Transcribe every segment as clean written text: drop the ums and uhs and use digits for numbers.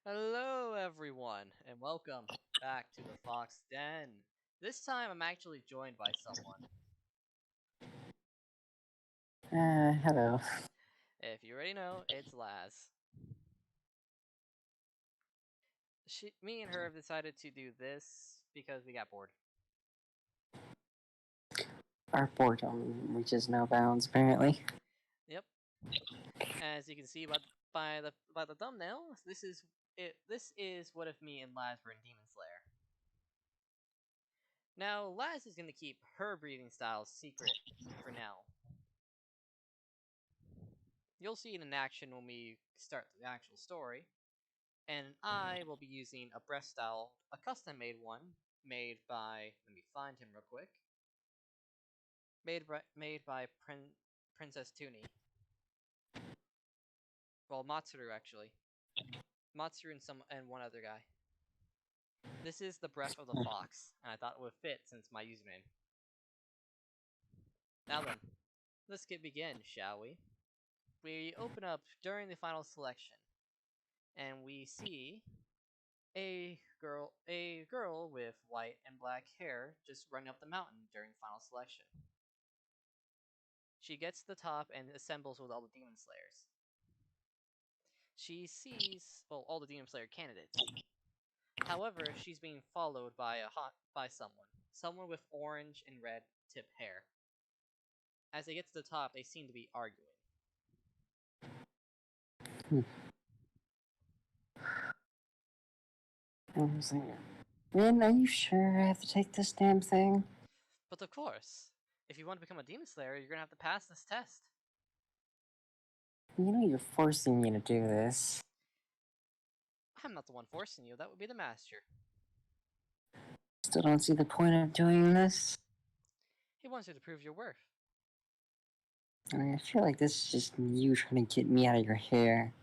Hello, everyone, and welcome back to the Fox Den. This time, I'm actually joined by someone. Hello. If you already know, it's Laz. Me and her have decided to do this because we got bored. Our boredom reaches no bounds, apparently. Yep. As you can see by the thumbnail, this is it. This is what if me and Laz were in Demon Slayer. Now, Laz is going to keep her breathing style secret for now. You'll see it in action when we start the actual story. And I will be using a breath style, a custom made one, made by, let me find him real quick, made by Princess Tuni. Well, Matsuru actually. Matsuru and one other guy. This is the breath of the fox, and I thought it would fit since my username. Now then, let's begin, shall we? We open up during the final selection, and we see a girl with white and black hair just running up the mountain during final selection. She gets to the top and assembles with all the Demon Slayers. She sees, well, all the Demon Slayer candidates. However, she's being followed by someone with orange and red tip hair. As they get to the top, they seem to be arguing. I was like, man, are you sure I have to take this damn thing? But of course, if you want to become a Demon Slayer, you're gonna have to pass this test. You know you're forcing me to do this. I'm not the one forcing you, that would be the master. Still don't see the point of doing this? He wants you to prove your worth. I feel like this is just you trying to get me out of your hair.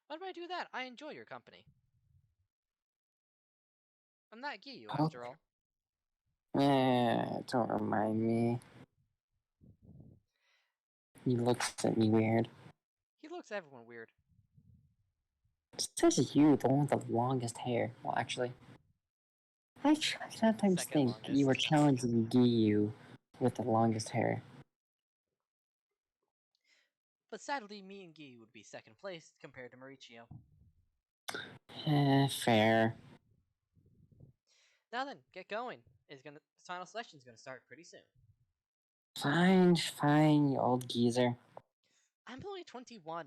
Why do I do that? I enjoy your company. I'm not Giyu, Oh, after all. don't remind me. He looks at me weird. He looks everyone weird. It says you, the one with the longest hair. Well, actually, I sometimes Second think you were longest. challenging Giyu with the longest hair. But sadly, me and Giyu would be second place compared to Mauricio. Fair. Now then, get going. Final selection's gonna start pretty soon. Fine, you old geezer. I'm only 21.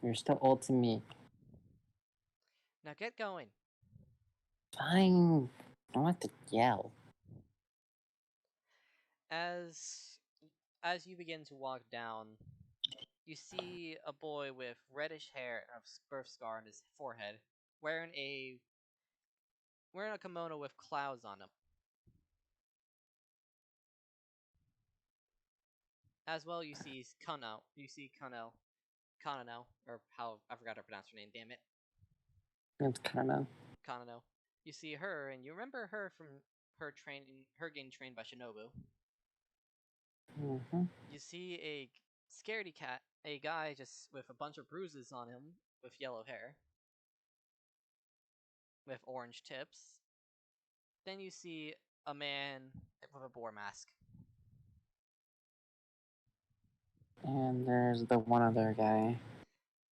You're still old to me. Now get going. Fine. I don't have to yell. As as you begin to walk down, you see a boy with reddish hair and a birth scar on his forehead, wearing a wearing a kimono with clouds on him. As well, you see Kano. You see Kanano, or how I forgot how to pronounce her name. Damn it, It's kind of. Kanano. You see her, and you remember her from her getting trained by Shinobu. Mm-hmm. You see a scaredy cat, a guy just with a bunch of bruises on him, with yellow hair, with orange tips. Then you see a man with a boar mask. And there's the one other guy.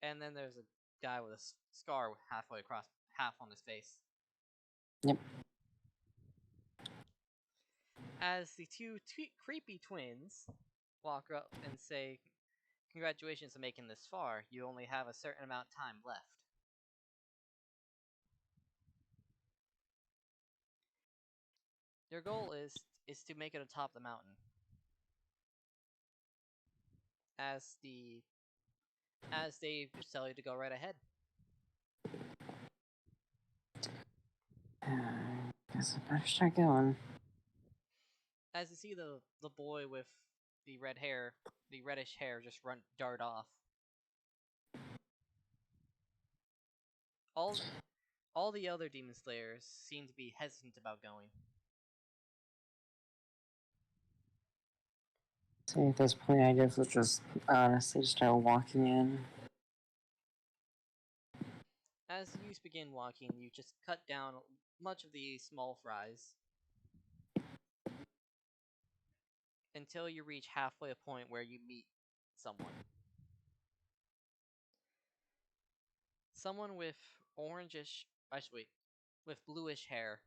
And then there's a guy with a scar halfway across, half on his face. Yep. As the two creepy twins walk up and say, "Congratulations on making this far. You only have a certain amount of time left." Your goal is to make it atop the mountain. As they tell you to go right ahead. Guess I better start going. As you see the boy with the the reddish hair, just dart off. All all the other demon slayers seem to be hesitant about going. So at this point, I guess let's just honestly start walking in. As you begin walking, you just cut down much of the small fries until you reach halfway a point where you meet someone. Someone with orangish, actually, with bluish hair.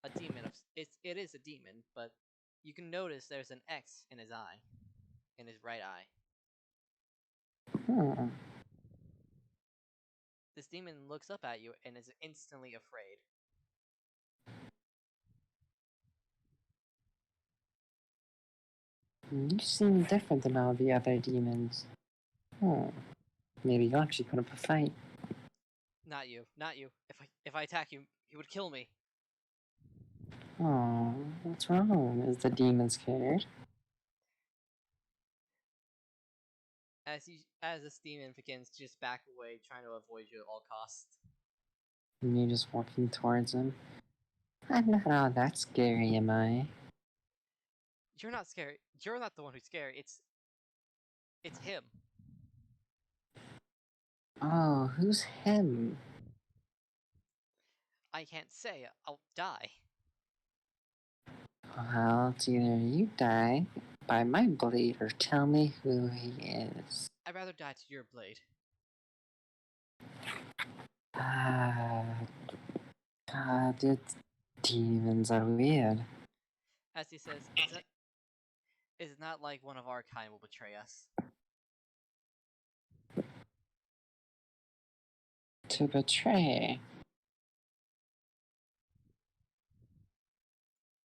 A demon of it is a demon, but you can notice there's an X in his eye, in his right eye. Hmm. This demon looks up at you and is instantly afraid. You seem different than all the other demons. Maybe you'll actually put up a fight. Not you, not you. If I attack you, he would kill me. Oh, what's wrong? Is the demon scared? As this demon begins to just back away, trying to avoid you at all costs. And you're just walking towards him. I'm not all that scary, am I? You're not scary. You're not the one who's scary. It's him. Oh, who's him? I can't say. I'll die. Well, it's either you die by my blade or tell me who he is. I'd rather die to your blade. God, it's demons are weird. As he says, it's not like one of our kind will betray us. To betray.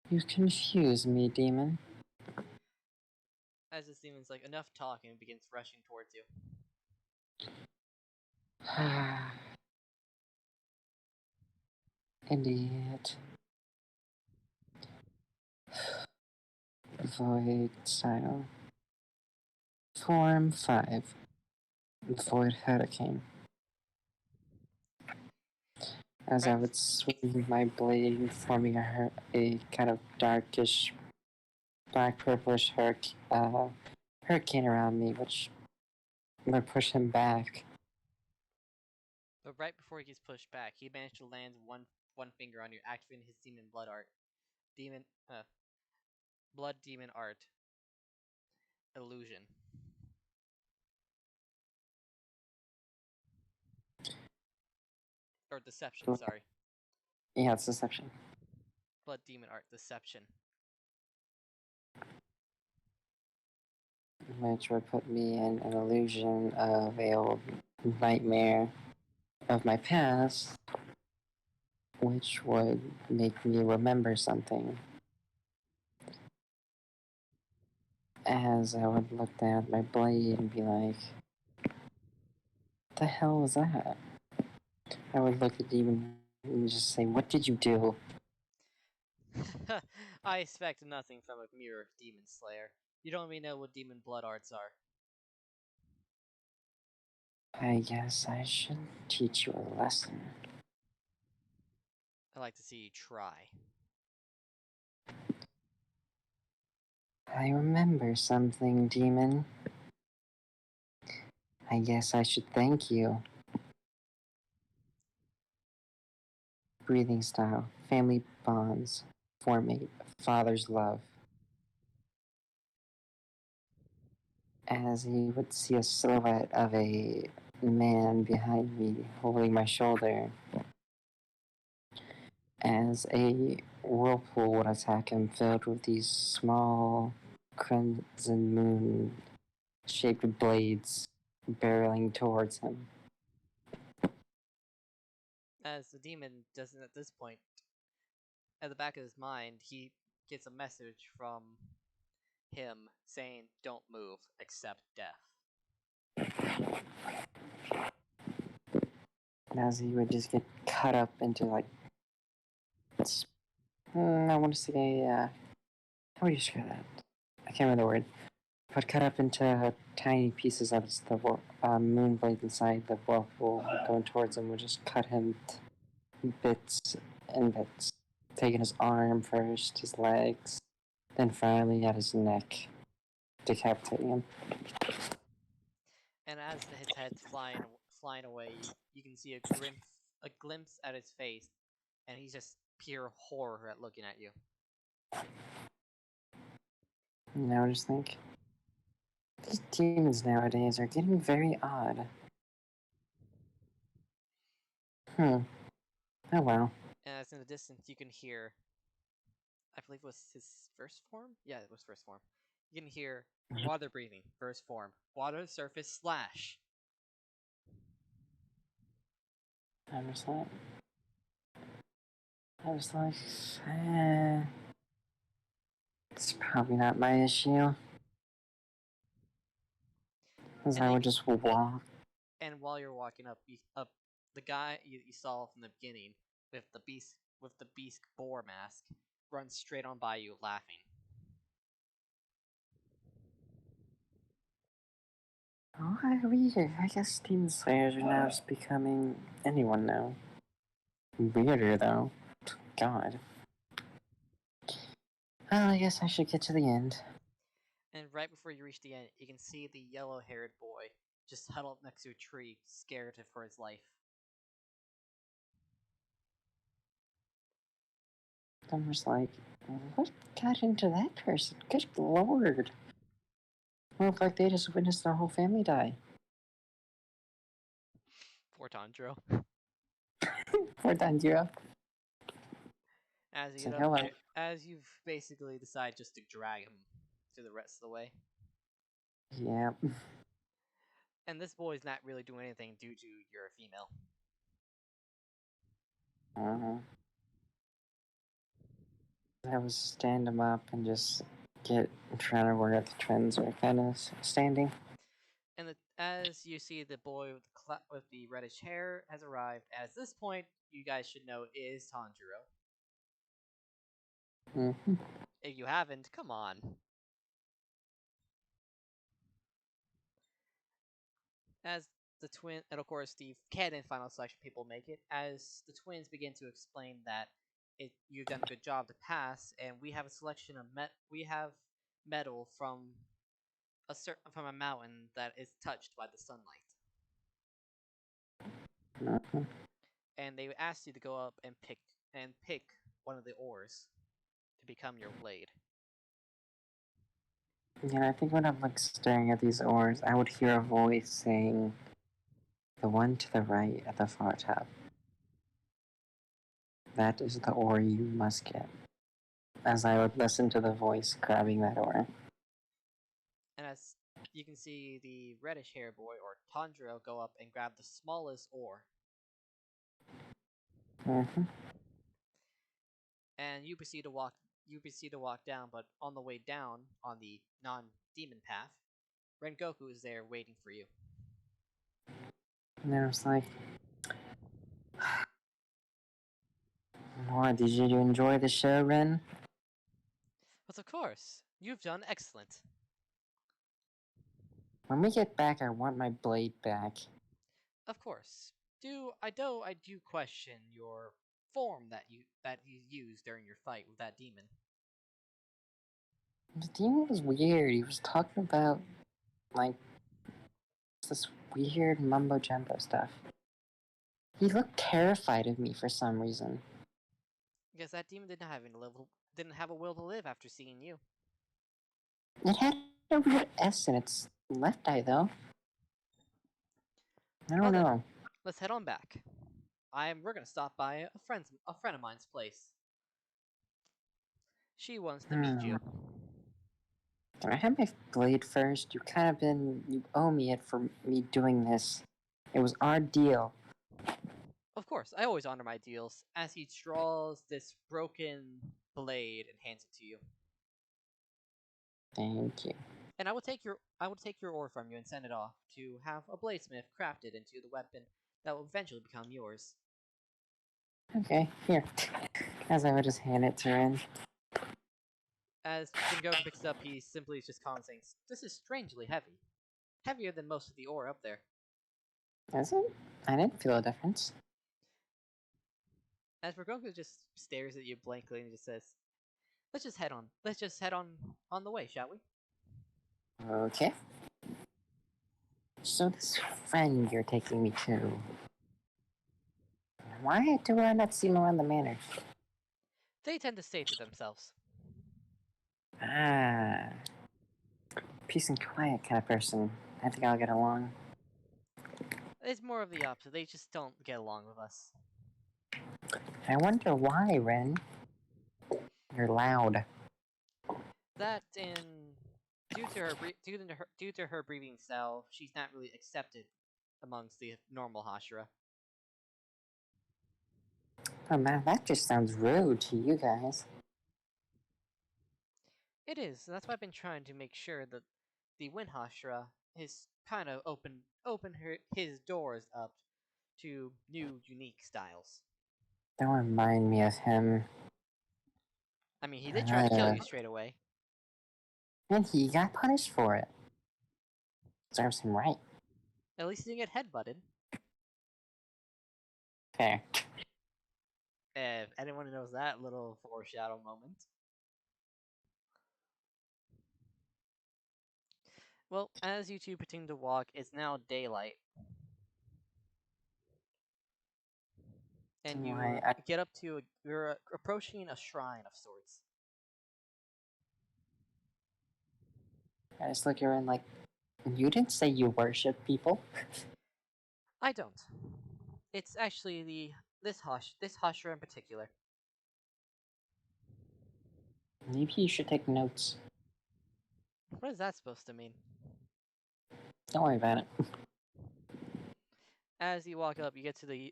You confuse me, demon. As this demon's like, enough talking, and begins rushing towards you. Idiot. Void style. Form 5. Void Hurricane. As I would swing my blade, forming a kind of darkish, black purplish hurricane around me, which would push him back. But right before he gets pushed back, he managed to land one finger on you, activating his demon blood art. Blood demon art. Illusion. Or deception, sorry. Yeah, it's deception. Blood demon art, deception. Which would put me in an illusion of a old nightmare of my past, which would make me remember something. As I would look at my blade and be like, the hell was that? I would look at Demon and just say, what did you do? I expect nothing from a mere demon slayer. You don't even know what demon blood arts are. I guess I should teach you a lesson. I'd like to see you try. I remember something, Demon. I guess I should thank you. Breathing style, family bonds, formate, father's love. As he would see a silhouette of a man behind me holding my shoulder, as a whirlpool would attack him, filled with these small crimson moon shaped blades barreling towards him. As the demon doesn't at this point, at the back of his mind, he gets a message from him saying, don't move, accept death. As he would just get cut up into like, I want to say, how would you describe that? I can't remember the word. But cut up into tiny pieces of the moon blade inside the whirlpool going towards him would just cut him to bits and bits. Taking his arm first, his legs, then finally at his neck, decapitating him. And as his head's flying away, you can see a glimpse at his face, and he's just pure horror at looking at you. Now I just think these demons nowadays are getting very odd. Oh well. And as in the distance, you can hear, I believe it was his first form? Yeah, it was first form. You can hear water breathing, first form. Water surface slash. I'm just like, eh, it's probably not my issue. Because I would just walk. And while you're walking up, the guy you saw from the beginning with the beast boar mask runs straight on by you, laughing. Oh, I guess Demon Slayers are now just becoming anyone now. Weirder though. God. Well, I guess I should get to the end. And right before you reach the end, you can see the yellow-haired boy just huddled up next to a tree, scared for his life. I'm just like, what got into that person? Good lord. Look like they just witnessed their whole family die. Poor Tanjiro. Poor Tanjiro. As you So get up there, as you've basically decided just to drag him through the rest of the way. Yeah. And this boy's not really doing anything due to you're a female. I was stand him up and just get trying to work out the trends are kind of standing. And as you see, the boy with the reddish hair has arrived. At this point, you guys should know is Tanjiro. If you haven't, come on. As the twin, and of course the canon final selection people make it, as the twins begin to explain that you've done a good job to pass, and we have a selection of metal from a mountain that is touched by the sunlight. And they asked you to go up and pick one of the ores to become your blade. Yeah, I think when I'm like staring at these ores, I would hear a voice saying, "The one to the right at the far top. That is the ore you must get." As I would listen to the voice grabbing that ore. And as you can see, the reddish hair boy or Tanjiro go up and grab the smallest ore. And you proceed to walk down, but on the way down on the non-demon path, Rengoku is there waiting for you. And I was like, "What, did you enjoy the show, Ren?" But of course, you've done excellent. When we get back, I want my blade back. Of course. I do question your form that you used during your fight with that demon. The demon was weird. He was talking about, like, this weird mumbo jumbo stuff. He looked terrified of me for some reason. Because that demon didn't have a will to live after seeing you. It had a weird S in its left eye, though. I don't know. Let's head on back. We're gonna stop by a friend of mine's place. She wants to meet you. Can I have my blade first? You owe me it for me doing this. It was our deal. Of course, I always honor my deals. As he draws this broken blade and hands it to you. Thank you. And I will take your ore from you and send it off to have a bladesmith crafted into the weapon that will eventually become yours. Okay, here. As I would just hand it to Ren. As Rengoku picks it up, he simply is just commenting, "This is strangely heavy. Heavier than most of the ore up there." Is it? I didn't feel a difference. As Rengoku just stares at you blankly and just says, Let's just head on the way, shall we?" Okay. So this friend you're taking me to, why do I not see him around the manor? They tend to stay to themselves. Ah, peace and quiet kind of person. I think I'll get along. It's more of the opposite. They just don't get along with us. I wonder why, Ren. You're loud. That and due to her breathing style, she's not really accepted amongst the normal Hashira. Oh man, that just sounds rude to you guys. It is. That's why I've been trying to make sure that the Wind Hashira is kind of open his doors up to new, unique styles. Don't remind me of him. I mean, he did try to kill you straight away. And he got punished for it. Serves him right. At least he didn't get headbutted. Fair. If anyone knows that little foreshadow moment. Well, as you two pretend to walk, it's now daylight. And you get up to you're approaching a shrine of sorts. I just look around like, you didn't say you worship people. I don't. It's actually this Hashira in particular. Maybe you should take notes. What is that supposed to mean? Don't worry about it. As you walk up, you get to the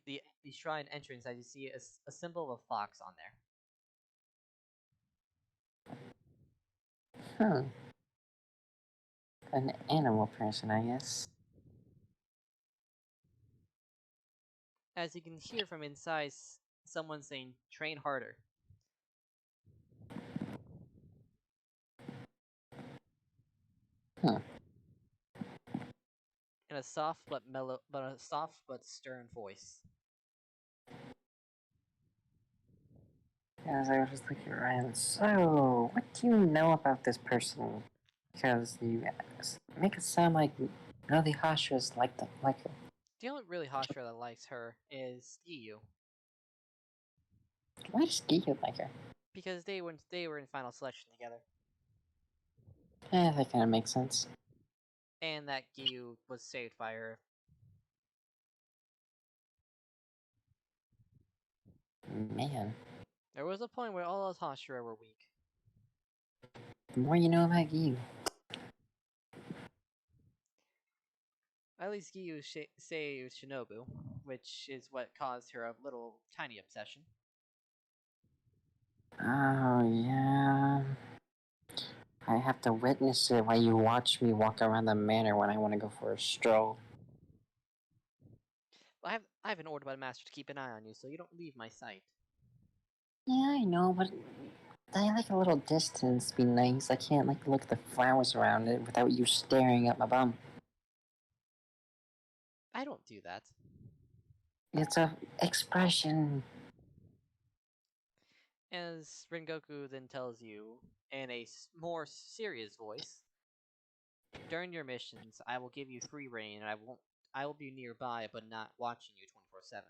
shrine entrance. As you see a symbol of a fox on there. Huh. An animal person, I guess. As you can hear from inside, someone saying, "Train harder." Huh. In a soft but stern voice. As I was just looking around, so what do you know about this person? Because you make it sound like none of the Hashiras like her. The only really Hashira that likes her is Giyu. Why does Giyu like her? Because they were in final selection together. That kind of makes sense. And that Giyu was saved by her. Man. There was a point where all those Hashira were weak. The more you know about Giyu. At least Giyu saved Shinobu, which is what caused her a little tiny obsession. Oh, yeah. I have to witness it while you watch me walk around the manor when I want to go for a stroll. I have an order by the master to keep an eye on you, so you don't leave my sight. Yeah, I know, but I like a little distance be nice. I can't like look at the flowers around it without you staring at my bum. I don't do that. It's a expression. As Rengoku then tells you in a more serious voice, during your missions, I will give you free reign, and I will be nearby, but not watching you 24/7.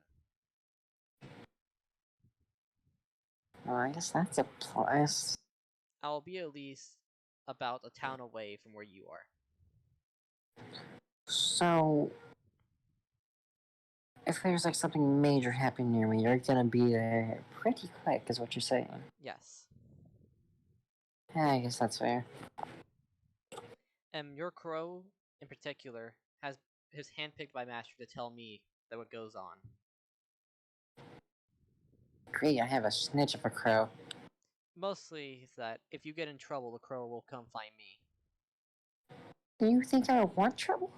Well, I guess that's a plus. I will be at least about a town away from where you are. So, if there's like something major happening near me, you're gonna be there pretty quick, is what you're saying. Yes. Yeah, I guess that's fair. Your crow, in particular, has his handpicked by master to tell me that what goes on. Great, I have a snitch of a crow. Mostly is that if you get in trouble, the crow will come find me. Do you think I would want trouble?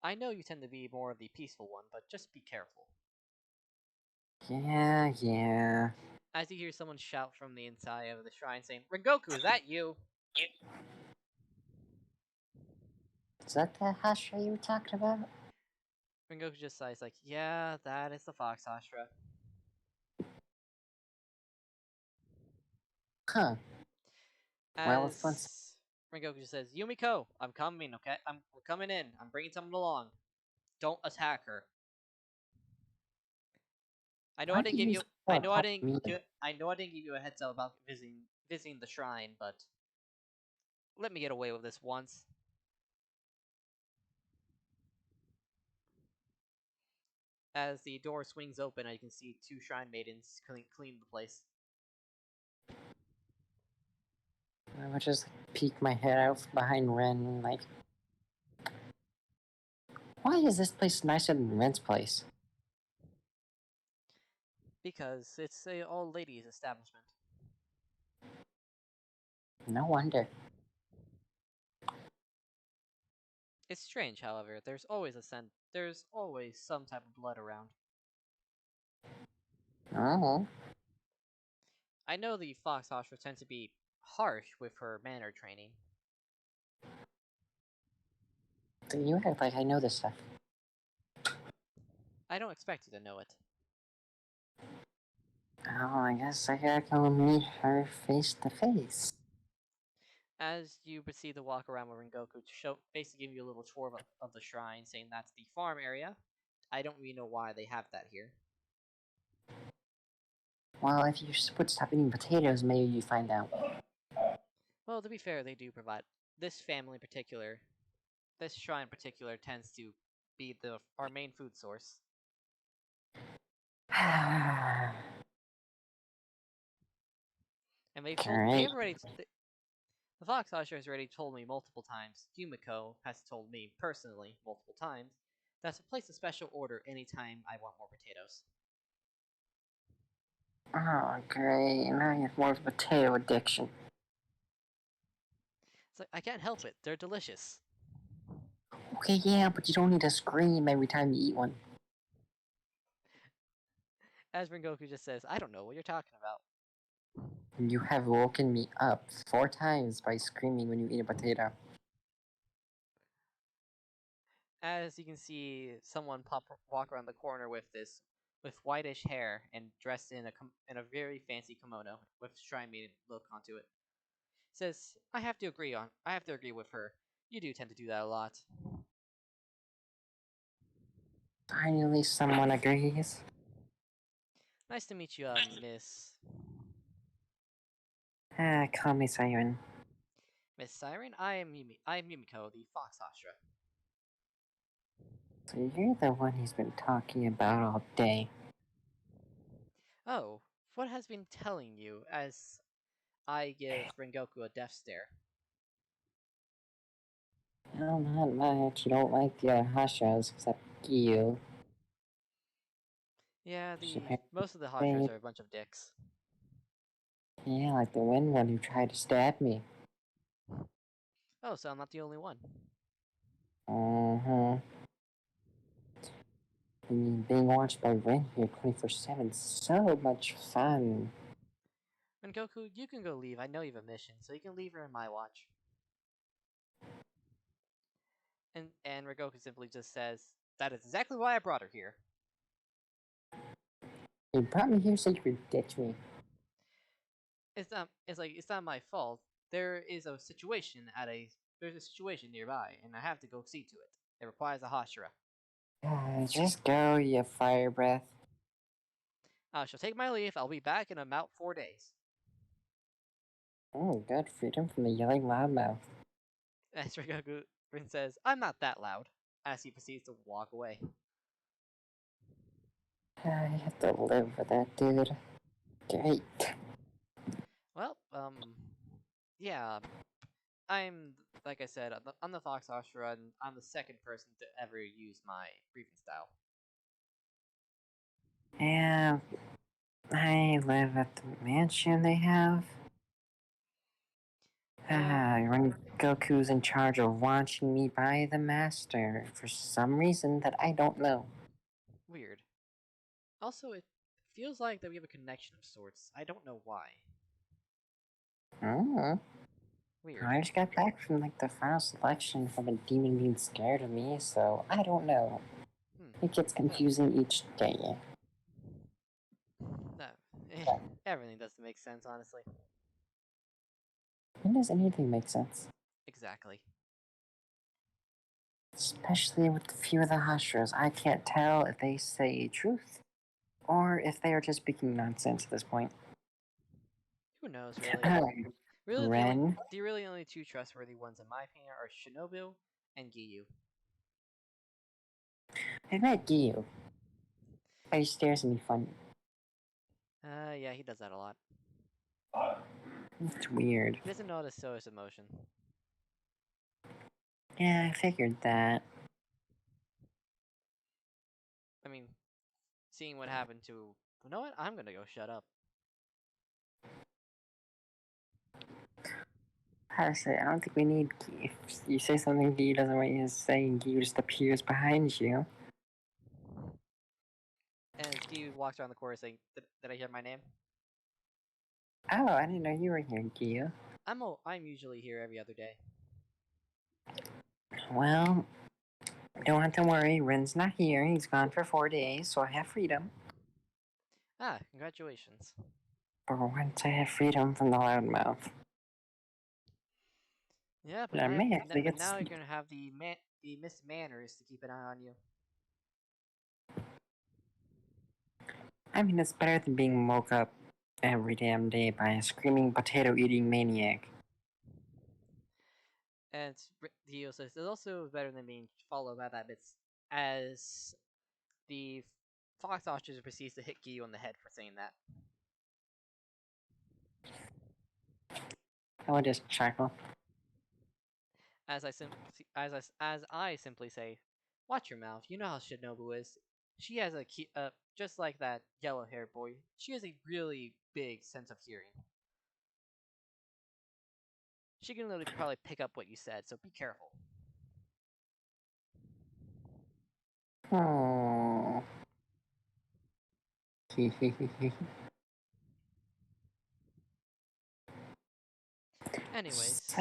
I know you tend to be more of the peaceful one, but just be careful. Yeah. As you hear someone shout from the inside of the shrine saying, "Rengoku, is that you?" Is that the Hashira you were talking about? Rengoku just sighs like, "Yeah, that is the Fox Hashira." Huh. Well, it's fun. Rengoku just says, Yumiko, I'm coming, okay? We're coming in. I'm bringing someone along. Don't attack her. I know I Why didn't did give you you. so attack me? I know I didn't give you a heads up about visiting the shrine, but let me get away with this once. As the door swings open, you can see two shrine maidens clean the place. I would just peek my head out behind Ren and like, why is this place nicer than Ren's place? Because it's a all ladies establishment. No wonder. It's strange, however. There's always some type of blood around. Oh, I know the Fox Hostra tend to be harsh with her manner training. you act like I know this stuff. I don't expect you to know it. Oh, I guess I gotta go meet her face to face. As you proceed to walk around with Rengoku to basically give you a little tour of the shrine, saying that's the farm area. I don't really know why they have that here. Well, if you would stop eating potatoes, maybe you find out. Well, to be fair, they do provide this family in particular. This shrine in particular tends to be our main food source. And the Fox Usher has already told me multiple times. Yumiko has told me personally multiple times that to place a special order anytime I want more potatoes. Oh, great. Now you have more potato addiction. It's like, I can't help it. They're delicious. Okay, yeah, but you don't need to scream every time you eat one. As Rengoku just says, I don't know what you're talking about. You have woken me up 4 times by screaming when you eat a potato. As you can see, someone walk around the corner with whitish hair and dressed in a very fancy kimono with shrine maiden look onto it. Says, I have to agree with her. You do tend to do that a lot. Finally, someone agrees. Nice to meet you, Miss Call me Siren. Siren. I am Yumiko, the Fox Hostra. So you're the one he's been talking about all day. Oh, what has been telling you? As I give Rengoku a death stare. Well, not much. You don't like the other Hashras except you. Yeah, She most of the Hostras are a bunch of dicks. Yeah, like the wind one who tried to stab me. Oh, so I'm not the only one. I mean, being watched by Ren here 24/7 so much fun. Rengoku, you can go leave. I know you have a mission, so you can leave her in my watch. And Rengoku simply just says, that is exactly why I brought her here. You brought me here so you could ditch me. It's not my fault. There's a situation nearby, and I have to go see to it. It requires a Hashira. Just go, you fire breath. I shall take my leave. I'll be back in about 4 days. Oh, good freedom from the yelling loudmouth. As Rengoku says, I'm not that loud, as he proceeds to walk away. I have to live with that dude. Great. Well, yeah. Like I said, I'm the Fox Hashira, and I'm the second person to ever use my breathing style. Yeah, I live at the mansion they have. When Goku's in charge of watching me by the master for some reason that I don't know. Weird. Also, it feels like that we have a connection of sorts. I don't know why. Weird. I just got back from like the final selection from a demon being scared of me, so I don't know. It gets confusing each day. No, everything doesn't make sense, honestly. When does anything make sense? Exactly. Especially with a few of the Hashras, I can't tell if they say truth or if they are just speaking nonsense at this point. Who knows, really? Really, Ren, the really only two trustworthy ones in my opinion are Shinobu and Giyu. I met Gyu. He stares at me funny. Yeah, he does that a lot. It's weird. He doesn't know how to show his emotion. Yeah, I figured that. I mean, seeing what happened to... You know what? I'm gonna go shut up. How to say? I don't think we need Gyu. If you say something Gyu doesn't want you to say, and Gyu just appears behind you. And as Giyu walks around the corner saying, did I hear my name? Oh, I didn't know you were here, Gyu. I'm usually here every other day. Well, don't have to worry. Ren's not here. He's gone for 4 days, so I have freedom. Ah, congratulations. For once, I have freedom from the loudmouth. Yeah, But I may actually but get now you're gonna have the Miss Manners to keep an eye on you. I mean, it's better than being woke up every damn day by a screaming potato-eating maniac. And Giyu says it's also better than being followed by that bits as the Fox Archer proceeds to hit Giyu on the head for saying that. I would just chuckle. As I simply say, watch your mouth. You know how Shinobu is. She has just like that yellow-haired boy. She has a really big sense of hearing. She can literally probably pick up what you said, so be careful. Oh. Anyways,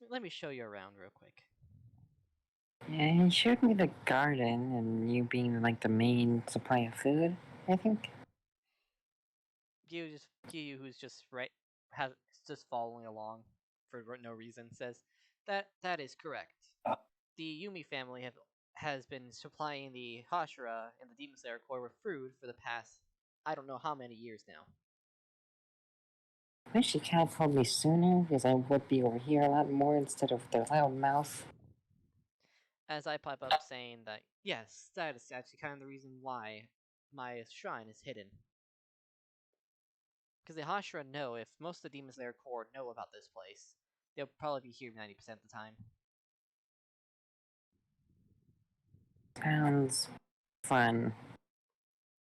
let me show you around real quick. Yeah, he showed me the garden and you being like the main supply of food, I think. Giyu, who's just just following along for no reason, says that is correct. The Yumi family has been supplying the Hashira and the Demon Slayer Corps with food for the past I don't know how many years now. I wish you could have told me sooner, because I would be over here a lot more instead of their loud mouth. As I pipe up saying that yes, that is actually kind of the reason why my shrine is hidden. Because the Hashira know if most of the Demon Slayer Corps know about this place, they'll probably be here 90% of the time. Sounds fun.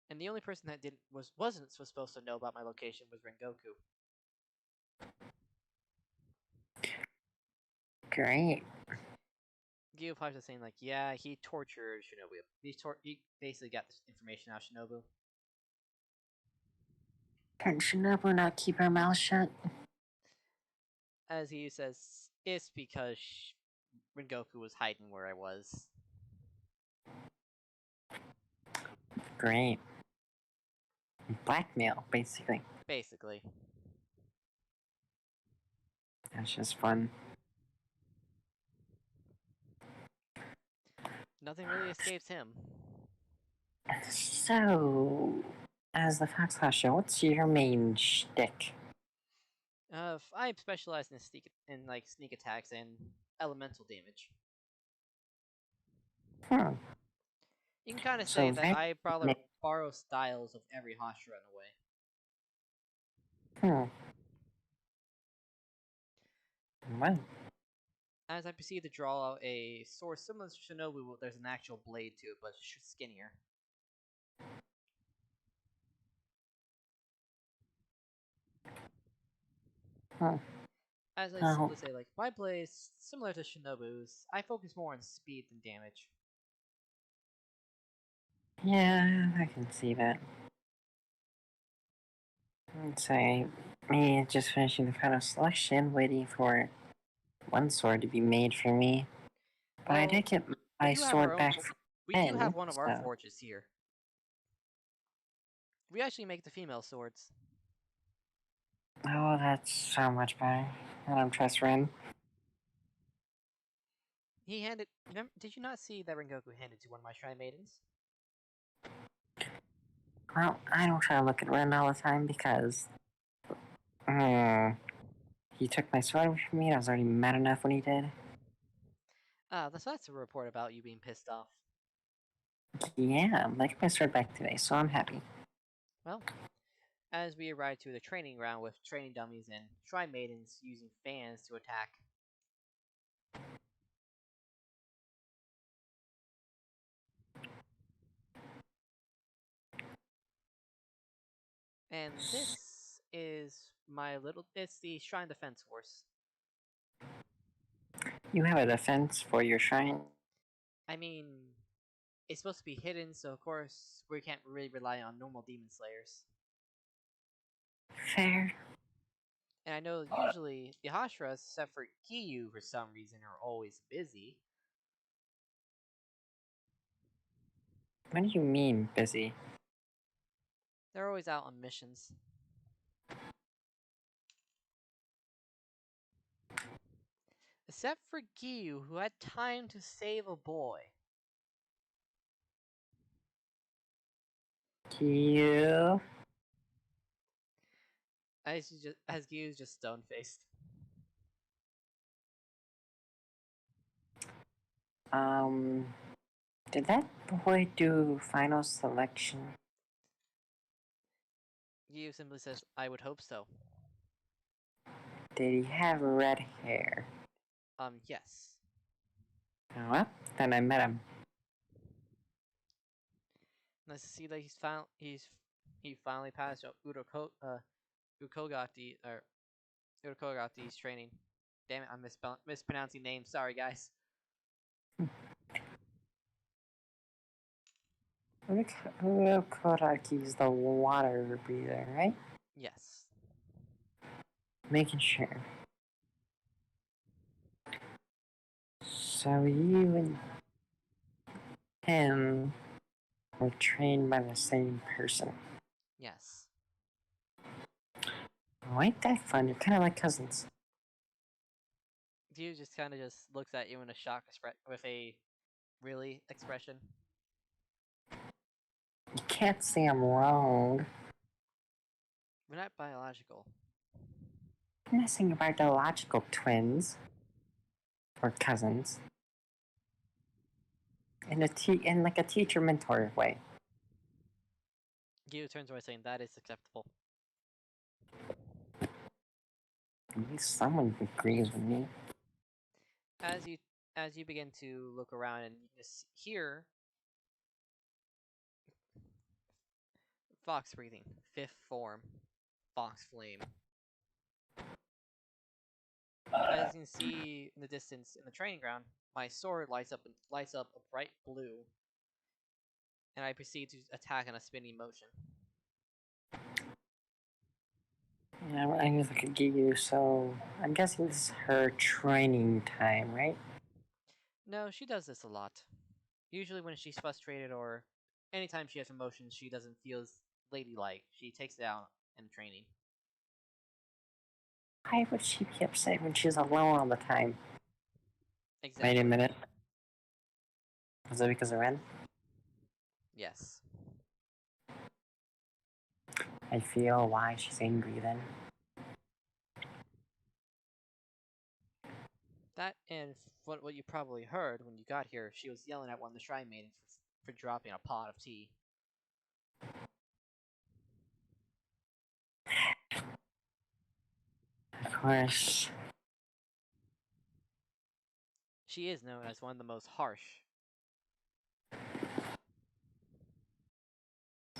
And the only person that wasn't supposed to know about my location was Rengoku. Great. Giyu Pipes is saying like, yeah, he tortured Shinobu. He basically got this information out of Shinobu. Can Shinobu not keep her mouth shut? As he says, it's because Rengoku was hiding where I was. Great. Blackmail, basically. Basically. That's just fun. Nothing really escapes him. So, as the Fox Show, what's your main shtick? I specialize in sneak attacks and elemental damage. You can kind of say that I probably borrow styles of every Hashira in a way. Well. As I proceed to draw out a sword similar to Shinobu, there's an actual blade to it, but skinnier. As I simply say, like, my blade is similar to Shinobu's. I focus more on speed than damage. Yeah, I can see that. Let's say, me just finishing the final selection, waiting for one sword to be made for me. But I did get my sword back from We do have one of our forges here. We actually make the female swords. Oh, that's so much better. I don't trust Ren. He handed. Did you not see that Rengoku handed to one of my Shrine Maidens? Well, I don't try to look at Ren all the time because he took my sword away from me and I was already mad enough when he did. That's a report about you being pissed off. Yeah, I got my sword back today, so I'm happy. Well, as we arrive to the training ground with training dummies and Shrine Maidens using fans to attack. And this is it's the Shrine Defense Force. You have a defense for your shrine? I mean, it's supposed to be hidden, so of course we can't really rely on normal Demon Slayers. Fair. And I know usually the Hashras, except for Giyu for some reason, are always busy. What do you mean, busy? They're always out on missions. Except for Giyu, who had time to save a boy. You? As Giyu's just stone faced. Did that boy do final selection? Giyu simply says, "I would hope so." Did he have red hair? Yes. Oh, well, then I met him. Nice to see that he finally passed Ukogati's training. Damn it, I'm mispronouncing names. Sorry, guys. Urokoraki's the water breather, right? Yes. Making sure. So you and him were trained by the same person. Yes. Oh, ain't that fun? You're kind of like cousins. Giyu just kind of just looks at you in a shock with a really expression. You can't say I'm wrong. We're not biological. I'm not saying you're biological twins or cousins. In like a teacher mentor way. Giyu turns away saying that is acceptable. At least someone agrees with me. As you begin to look around and you just hear Fox breathing, fifth form, Fox flame. As you can see in the distance in the training ground, my sword lights up a bright blue, and I proceed to attack in a spinning motion. Yeah, I guess I could give you, so I'm guessing this is her training time, right? No, she does this a lot. Usually when she's frustrated or anytime she has emotions she doesn't feel as ladylike, she takes it out in training. Why would she be upset when she's alone all the time? Exactly. Wait a minute. Was it because of Ren? Yes. I feel why she's angry then. That and what you probably heard when you got here, she was yelling at one of the Shrine Maidens for dropping a pot of tea. Of course. She is known as one of the most harsh.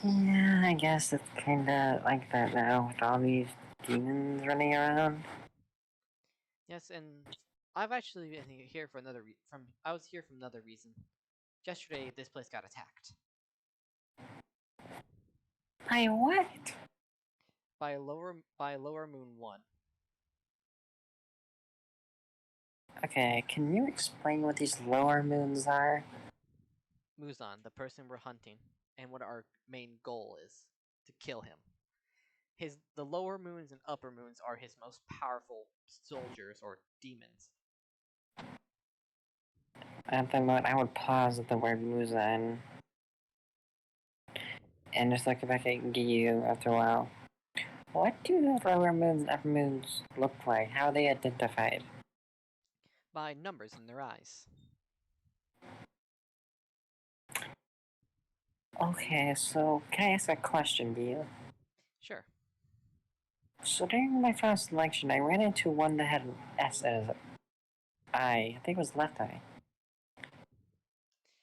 Yeah, I guess it's kinda like that now with all these demons running around. Yes, and I've actually been here for I was here for another reason. Yesterday, this place got attacked By what? by Lower Moon 1. Okay, can you explain what these lower moons are? Muzan, the person we're hunting, and what our main goal is to kill him. The lower moons and upper moons are his most powerful soldiers or demons. at the moment, I would pause at the word Muzan and just look back at Giyu after a while. What do the lower moons and upper moons look like? How are they identified? By numbers in their eyes. Okay, so can I ask a question, Giyu? Sure. So during my first selection, I ran into one that had an S as an eye. I think it was left eye.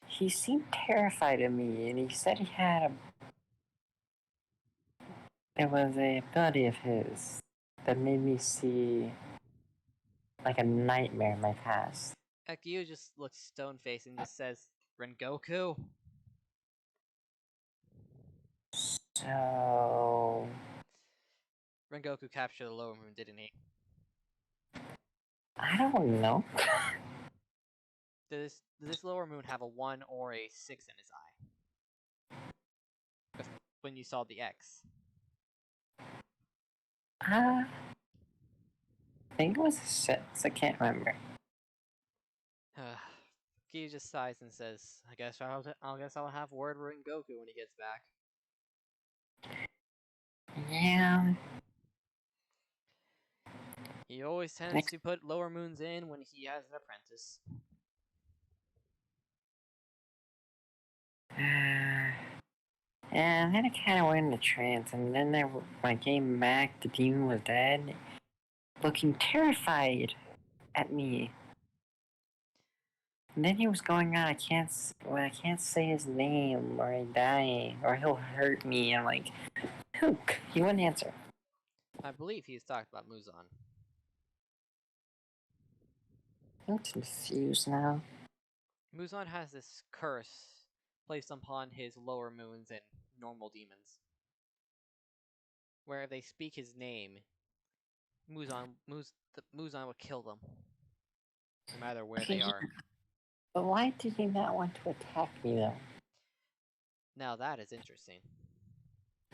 He seemed terrified of me, and he said he had a. It was a ability of his that made me see like a nightmare in my past. Giyu just looks stone-faced and just says, Rengoku. So Rengoku captured the lower moon, didn't he? I don't know. Does this lower moon have a 1 or a 6 in his eye? When you saw the X. I think it was a 6. I can't remember. Giyu just sighs and says, I guess I'll have word with Rengoku when he gets back. Yeah. He always tends to put lower moons in when he has an apprentice. And then I kind of went into trance, and then when I came back, the demon was dead, looking terrified at me. And then he was going on, I can't say his name, or I die, or he'll hurt me. I'm like, Hook, he wouldn't answer. I believe he's talked about Muzan. I'm confused now. Muzan has this curse placed upon his lower moons and normal demons, where if they speak his name, Muzan will kill them, no matter where they are. But why did he not want to attack me, though? Now that is interesting.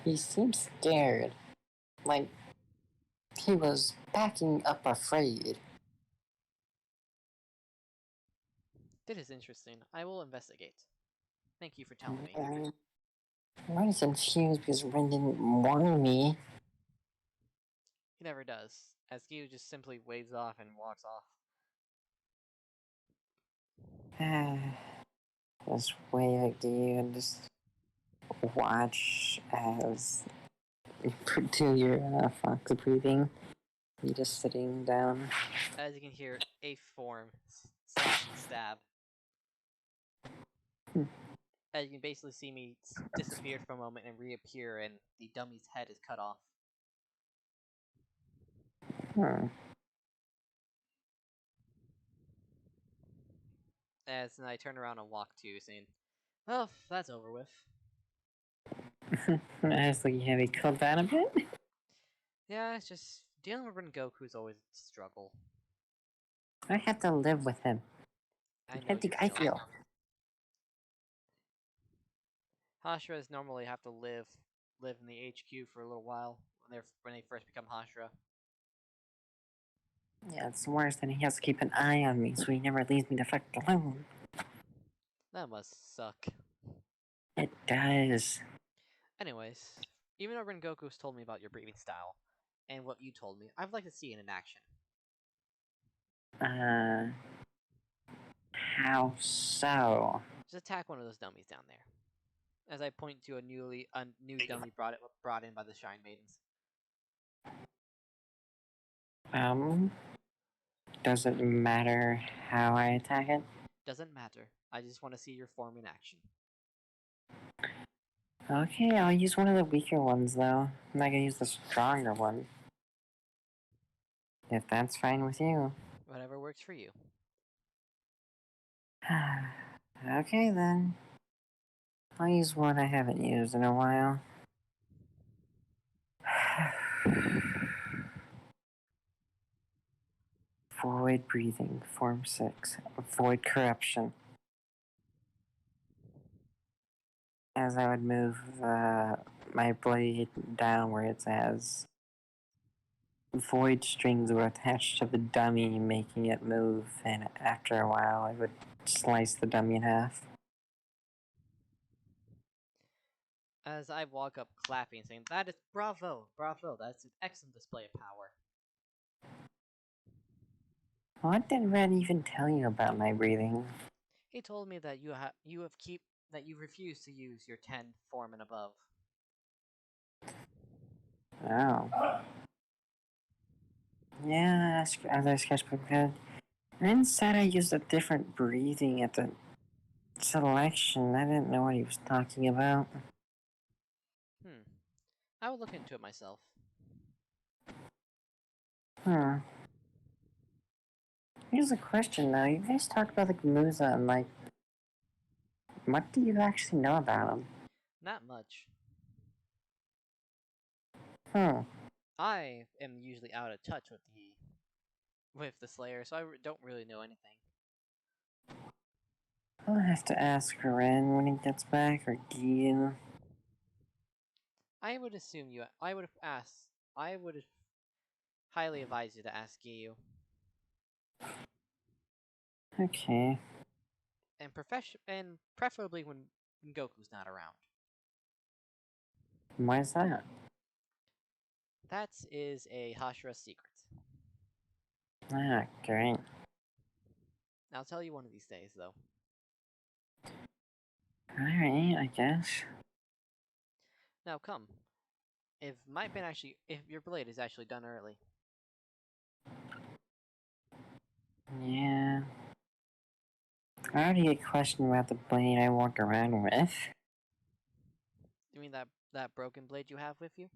He seemed scared. Like, he was backing up afraid. That is interesting. I will investigate. Thank you for telling me. I'm really confused because Ren didn't warn me. He never does, as Giyu just simply waves off and walks off. Just wave at you and just watch as you do your fox breathing. You're just sitting down. As you can hear, a form slash and stab. As you can basically see me disappear for a moment and reappear, and the dummy's head is cut off. As I turn around and walk to you, saying, well, that's over with. I was like, have you killed that a bit? Yeah, it's just dealing with Rengoku's always a struggle. I have to live with him. I How know do you I don't. feel? Hashiras normally have to live in the HQ for a little while when they first become Hashira. Yeah, it's worse than he has to keep an eye on me so he never leaves me the fuck alone. That must suck. It does. Anyways, even though Rengoku's told me about your breathing style and what you told me, I'd like to see it in action. How so? Just attack one of those dummies down there. As I point to a new dummy brought in by the Shine Maidens. Does it matter how I attack it? Doesn't matter. I just want to see your form in action. Okay, I'll use one of the weaker ones though. I'm not gonna use the stronger one. If that's fine with you. Whatever works for you. Okay then. I'll use one I haven't used in a while. Void breathing, form 6. Void corruption. As I would move my blade downwards as void strings were attached to the dummy, making it move, and after a while, I would slice the dummy in half. As I walk up clapping, saying, "That is bravo, bravo, that's an excellent display of power." What did Red even tell you about my breathing? He told me that you refuse to use your 10 form and above. Oh. Yeah, as I sketchbook did. Ren said I used a different breathing at the selection. I didn't know what he was talking about. I will look into it myself. Here's a question though. You guys talk about the Gamuza and like, what do you actually know about him? Not much. I am usually out of touch with the Slayer, so I don't really know anything. I'll have to ask Ren when he gets back, or Gian. I would assume I would highly advise you to ask Giyu. Okay. And preferably when Goku's not around. Why is that? That is a Hashira secret. Ah, great. I'll tell you one of these days, though. Alright, I guess. Now come. If your blade is actually done early. Yeah. I already get questioned about the blade I walk around with. You mean that broken blade you have with you?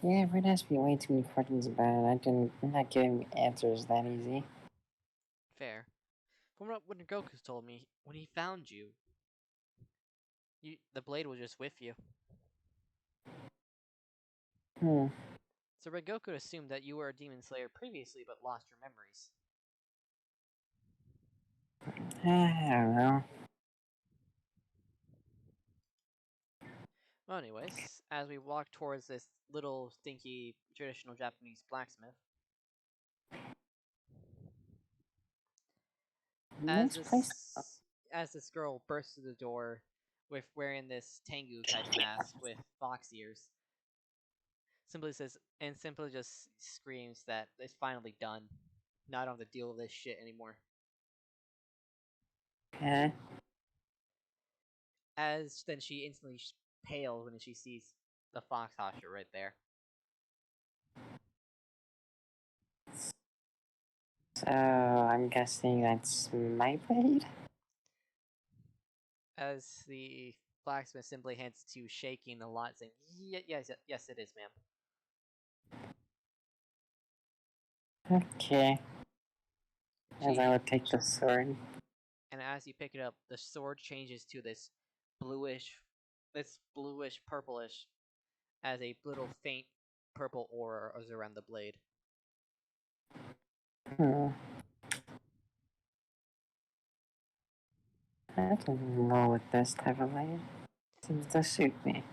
Yeah, Red asked me way too many questions about it. I'm not giving answers that easy. Fair. From what Goku's told me, when he found you, the blade was just with you. So Rengoku assumed that you were a demon slayer previously, but lost your memories. I don't know. Well, anyways, as we walk towards this little stinky traditional Japanese blacksmith, as this girl bursts through the door with wearing this Tengu type mask with fox ears, simply just screams that it's finally done. Not on the deal with this shit anymore. Okay. As then she instantly pales when she sees the fox Hashira right there. So I'm guessing that's my blade? As the blacksmith simply hands it to you, shaking a lot, saying, yes, it is, ma'am. Okay. As I would take the sword. And as you pick it up, the sword changes to this bluish purplish, as a little faint purple aura is around the blade. I don't know with this type of blade. Seems to suit me.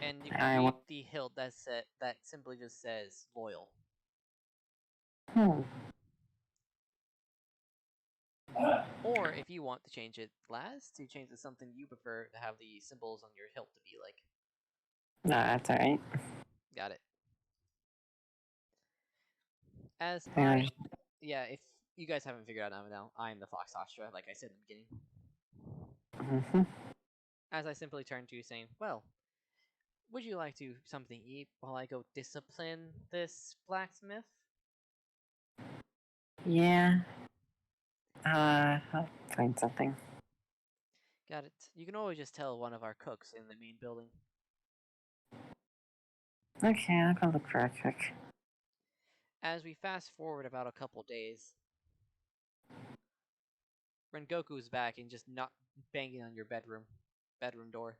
And you can read the hilt that simply just says loyal. Or if you want to change it last, to change it to something you prefer to have the symbols on your hilt to be like. No, that's alright. Got it. If you guys haven't figured out now, I am the Fox Hashira, like I said in the beginning. As I simply turn to you saying, well, would you like to something to eat while I go discipline this blacksmith? Yeah. I'll find something. Got it. You can always just tell one of our cooks in the main building. Okay, I'll go look for a cook. As we fast forward about a couple days, Rengoku's back and just not banging on your bedroom door.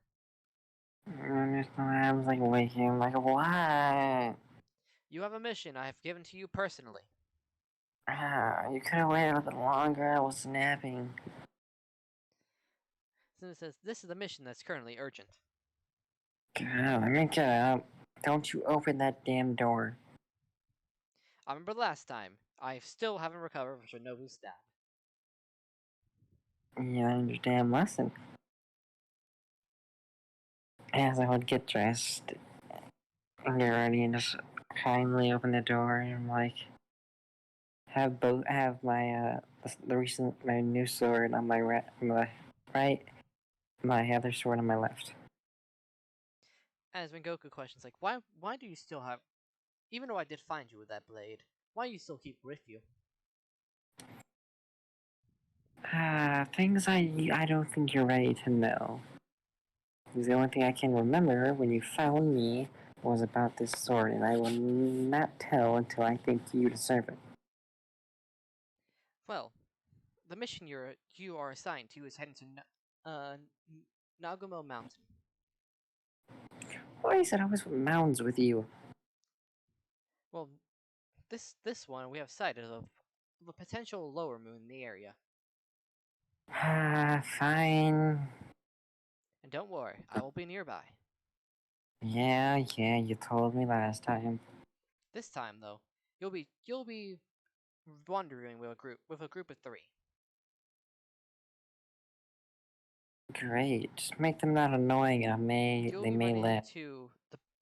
I was like waking, like, what? You have a mission I have given to you personally. You could have waited a little bit longer. I was napping. So it says, this is a mission that's currently urgent. God, let me get up. Don't you open that damn door. I remember last time. I still haven't recovered from Shinobu's stab. You learned your damn lesson. As I would get dressed and get ready and just kindly open the door and like have my my new sword on my right, my other sword on my left. As when Goku questions like, why do you still have, even though I did find you with that blade, why do you still keep it with you? Things I don't think you're ready to know. Because the only thing I can remember when you found me was about this sword, and I will not tell until I think you deserve it. Well, the mission you are assigned to is heading to Nagumo Mountain. Why is it always mounds with you? Well, this one we have sighted of a potential lower moon in the area. Fine. And don't worry, I will be nearby. Yeah, you told me last time. This time though, you'll be wandering with a group of 3. Great. Just make them not annoying and You'll they be may running live. into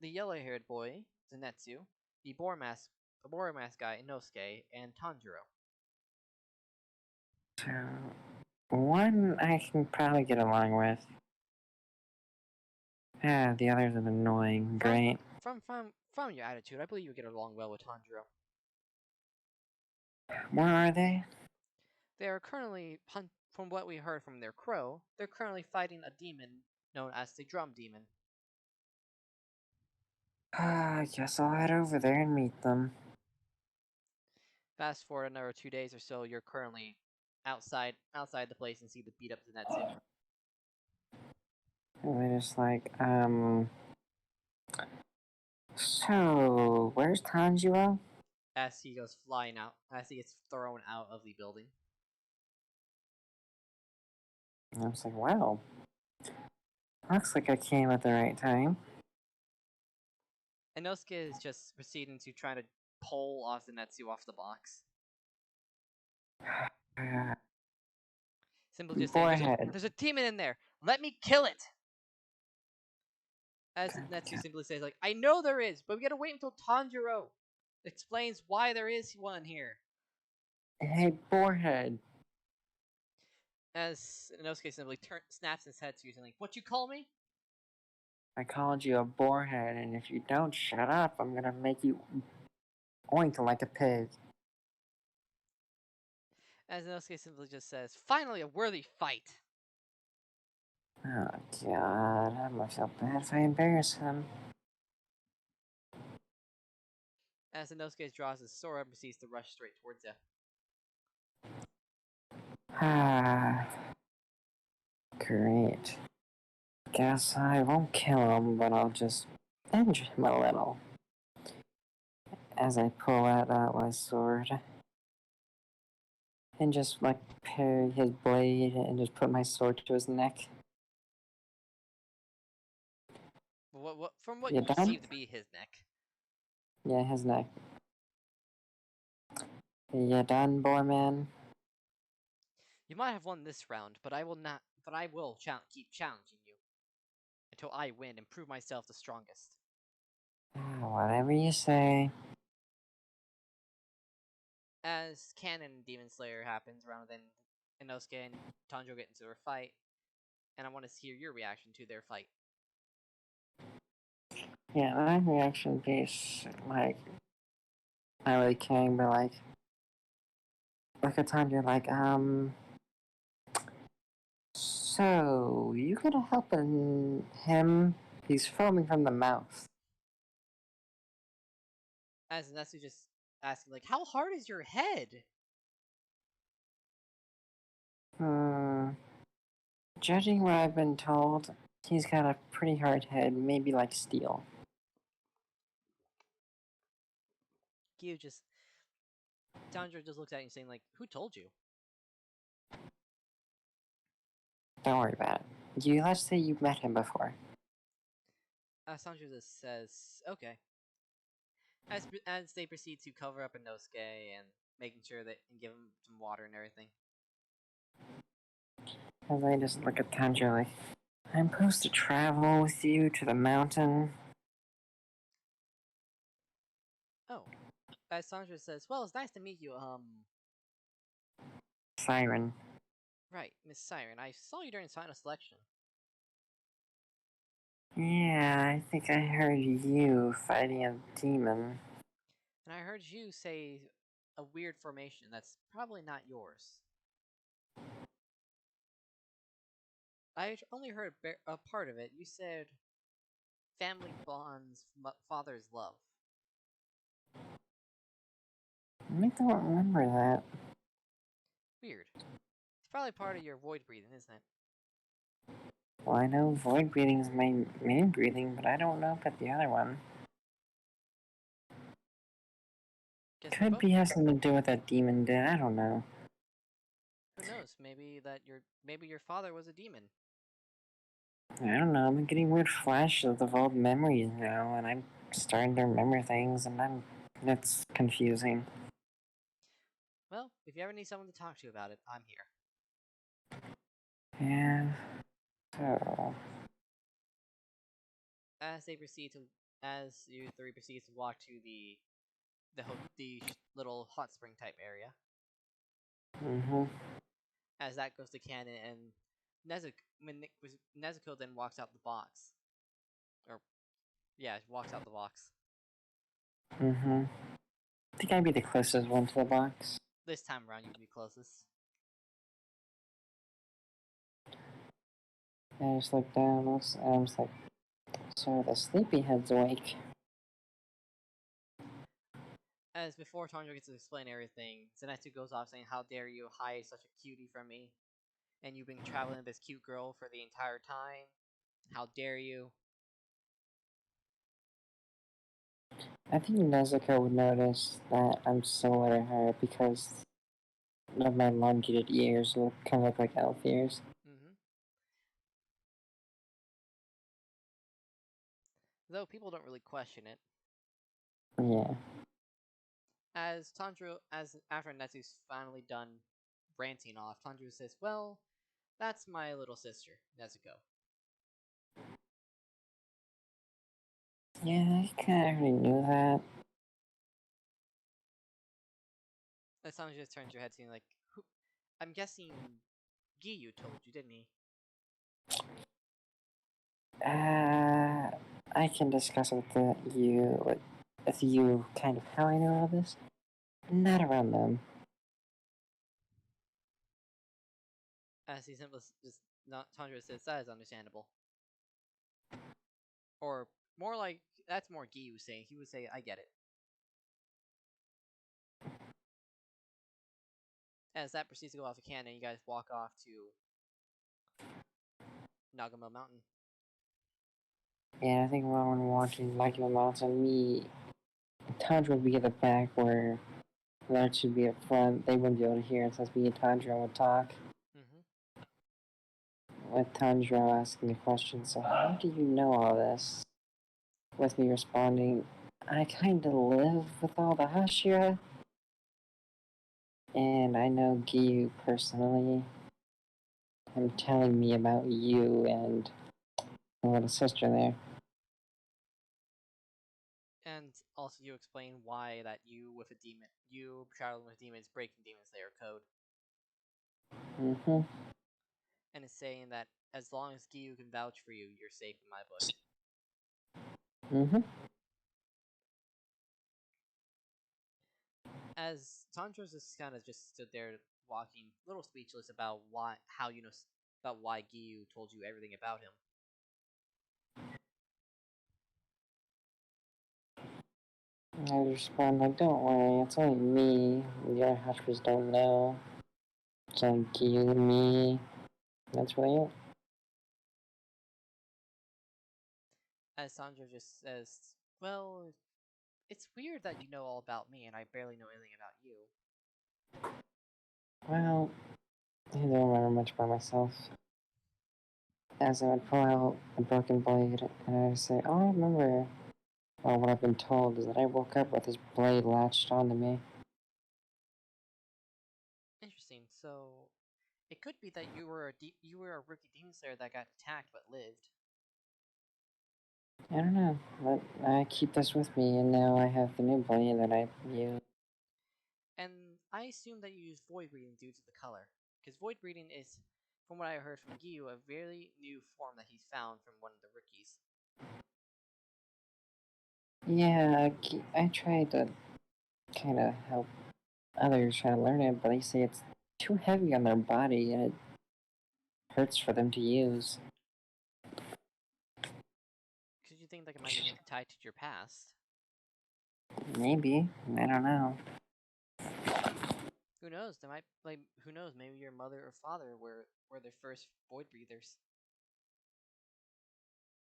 the yellow-haired boy, Zenitsu, the boar mask guy, Inosuke, and Tanjiro. So, one I can probably get along with. Yeah, the others are annoying. Great. From your attitude, I believe you get along well with Tanjiro. Where are they? They are currently, from what we heard from their crow, they're currently fighting a demon known as the Drum Demon. I guess I'll head over there and meet them. Fast forward another 2 days or so, you're currently outside the place and see the beat up Zenitsu. And they're just like, so, where's Tanjiro? As he goes flying out, as he gets thrown out of the building. And I was like, wow. Looks like I came at the right time. Inosuke is just proceeding to try to pull off Zenitsu off the box. Simply just saying, there's a demon in there! Let me kill it! As Zenitsu simply says, like, I know there is, but we gotta wait until Tanjiro explains why there is one here. Hey, Boarhead. As Inosuke simply snaps his head to you, saying, like, what you call me? I called you a boarhead, and if you don't shut up, I'm gonna make you oink like a pig. As Inosuke simply just says, finally a worthy fight. Oh, God. I'm gonna feel bad if I embarrass him. As Inosuke draws his sword and proceeds to rush straight towards you. Great. Guess I won't kill him, but I'll just injure him a little. As I pull out my sword. And just, like, parry his blade and just put my sword to his neck. From what you perceive to be his neck. Yeah, his neck. You done, boy man? You might have won this round, but I will not. But I will keep challenging you until I win and prove myself the strongest. Whatever you say. As Canon Demon Slayer happens around then, Inosuke and Tanjiro get into their fight, and I want to hear your reaction to their fight. Yeah, my reaction piece, like, not really caring, but like at times you're like, so you gonna help him? He's foaming from the mouth. As Zetsu just asking, like, how hard is your head? Judging what I've been told, he's got a pretty hard head, maybe like steel. Tanjiro just looks at you saying, like, who told you? Don't worry about it. Let's say you've met him before. Sandra just says, "Okay." As they proceed to cover up Inosuke and making sure that and give him some water and everything. As I just look at Tanjiro like, I'm supposed to travel with you to the mountain. Oh, as Sandra says, "Well, it's nice to meet you. Siren. Right, Miss Siren. I saw you during final selection, Yeah, I think I heard you fighting a demon. and I heard you say a weird formation that's probably not yours. I only heard a part of it. You said family bonds, father's love. I don't remember that. Weird. It's probably part of your void breathing, isn't it? Well, I know void breathing is my main breathing, but I don't know about the other one. Guess Could both. be have something to do with that demon did. I don't know. Who knows? Maybe your father was a demon. I don't know. I'm getting weird flashes of old memories now, and I'm starting to remember things, and it's confusing. Well, if you ever need someone to talk to about it, I'm here. Yeah. So. As they proceed to, as you three proceed to walk to the little hot spring type area, Mhm. as that goes to canon, and Nezuko then walks out the box, or yeah, walks out the box. Mhm. I think I'd be the closest one to the box. This time around, you'd be closest. I just look down, and I'm just like, so the sleepyhead's awake. As before Tanjiro gets to explain everything, Zenitsu goes off saying, "How dare you hide such a cutie from me? And you've been traveling with this cute girl for the entire time. How dare you?" I think Nezuko would notice that I'm similar to her because of my elongated ears, look kind of look like elf ears. Mm-hmm. Though people don't really question it. Yeah. As after Netsu's finally done ranting off, Tanjiro says, "Well, that's my little sister, Nezuko." Yeah, I kind of already knew that. As Tanjiro just turns your head, saying, like, "Who? I'm guessing Giyu told you, didn't he?" I can discuss with you kind of how I know all this. Not around them. As he simply just not Tanjiro says, "That is understandable." Or more like that's more Giyu saying. He would say, "I get it." As that proceeds to go off a cannon, you guys walk off to Nagamo Mountain. Yeah, I think while we're watching Lucky Mountain, Tundra would be at the back where that should be up front. They wouldn't be able to hear us as me and Tundra would talk. Mm-hmm. With Tundra asking a question, so how do you know all this? With me responding, I kinda live with all the Hashira, and I know Giyu personally. I'm telling me about you and my little sister there. And also, you explain why that you traveling with demons, breaking Demon Slayer code, Mm-hmm. and it's saying that as long as Giyu can vouch for you, you're safe in my book. Mm-hmm. As Tanjiro just kind of just stood there walking, a little speechless about about why Giyu told you everything about him. I respond like, don't worry, it's only me. The other Hashras don't know. It's only you and me. That's really it. As Tanjiro just says, "Well, it's weird that you know all about me and I barely know anything about you." Well, I don't remember much about myself. as I would pull out a broken blade, and I would say, "Oh, I remember." Well, what I've been told is that I woke up with his blade latched onto me. Interesting. So it could be that you were a rookie demon slayer that got attacked but lived. I don't know, but I keep this with me, and now I have the new blade that I use. And I assume that you use void breathing due to the color, because void breathing is, from what I heard from Gyu, a very new form that he's found from one of the rookies. Yeah, I tried to kind of help others try to learn it, but they say it's too heavy on their body and it hurts for them to use. Because you think like it might be tied to your past. Maybe. I don't know. Who knows? They might like. Who knows? Maybe your mother or father were the first void breathers.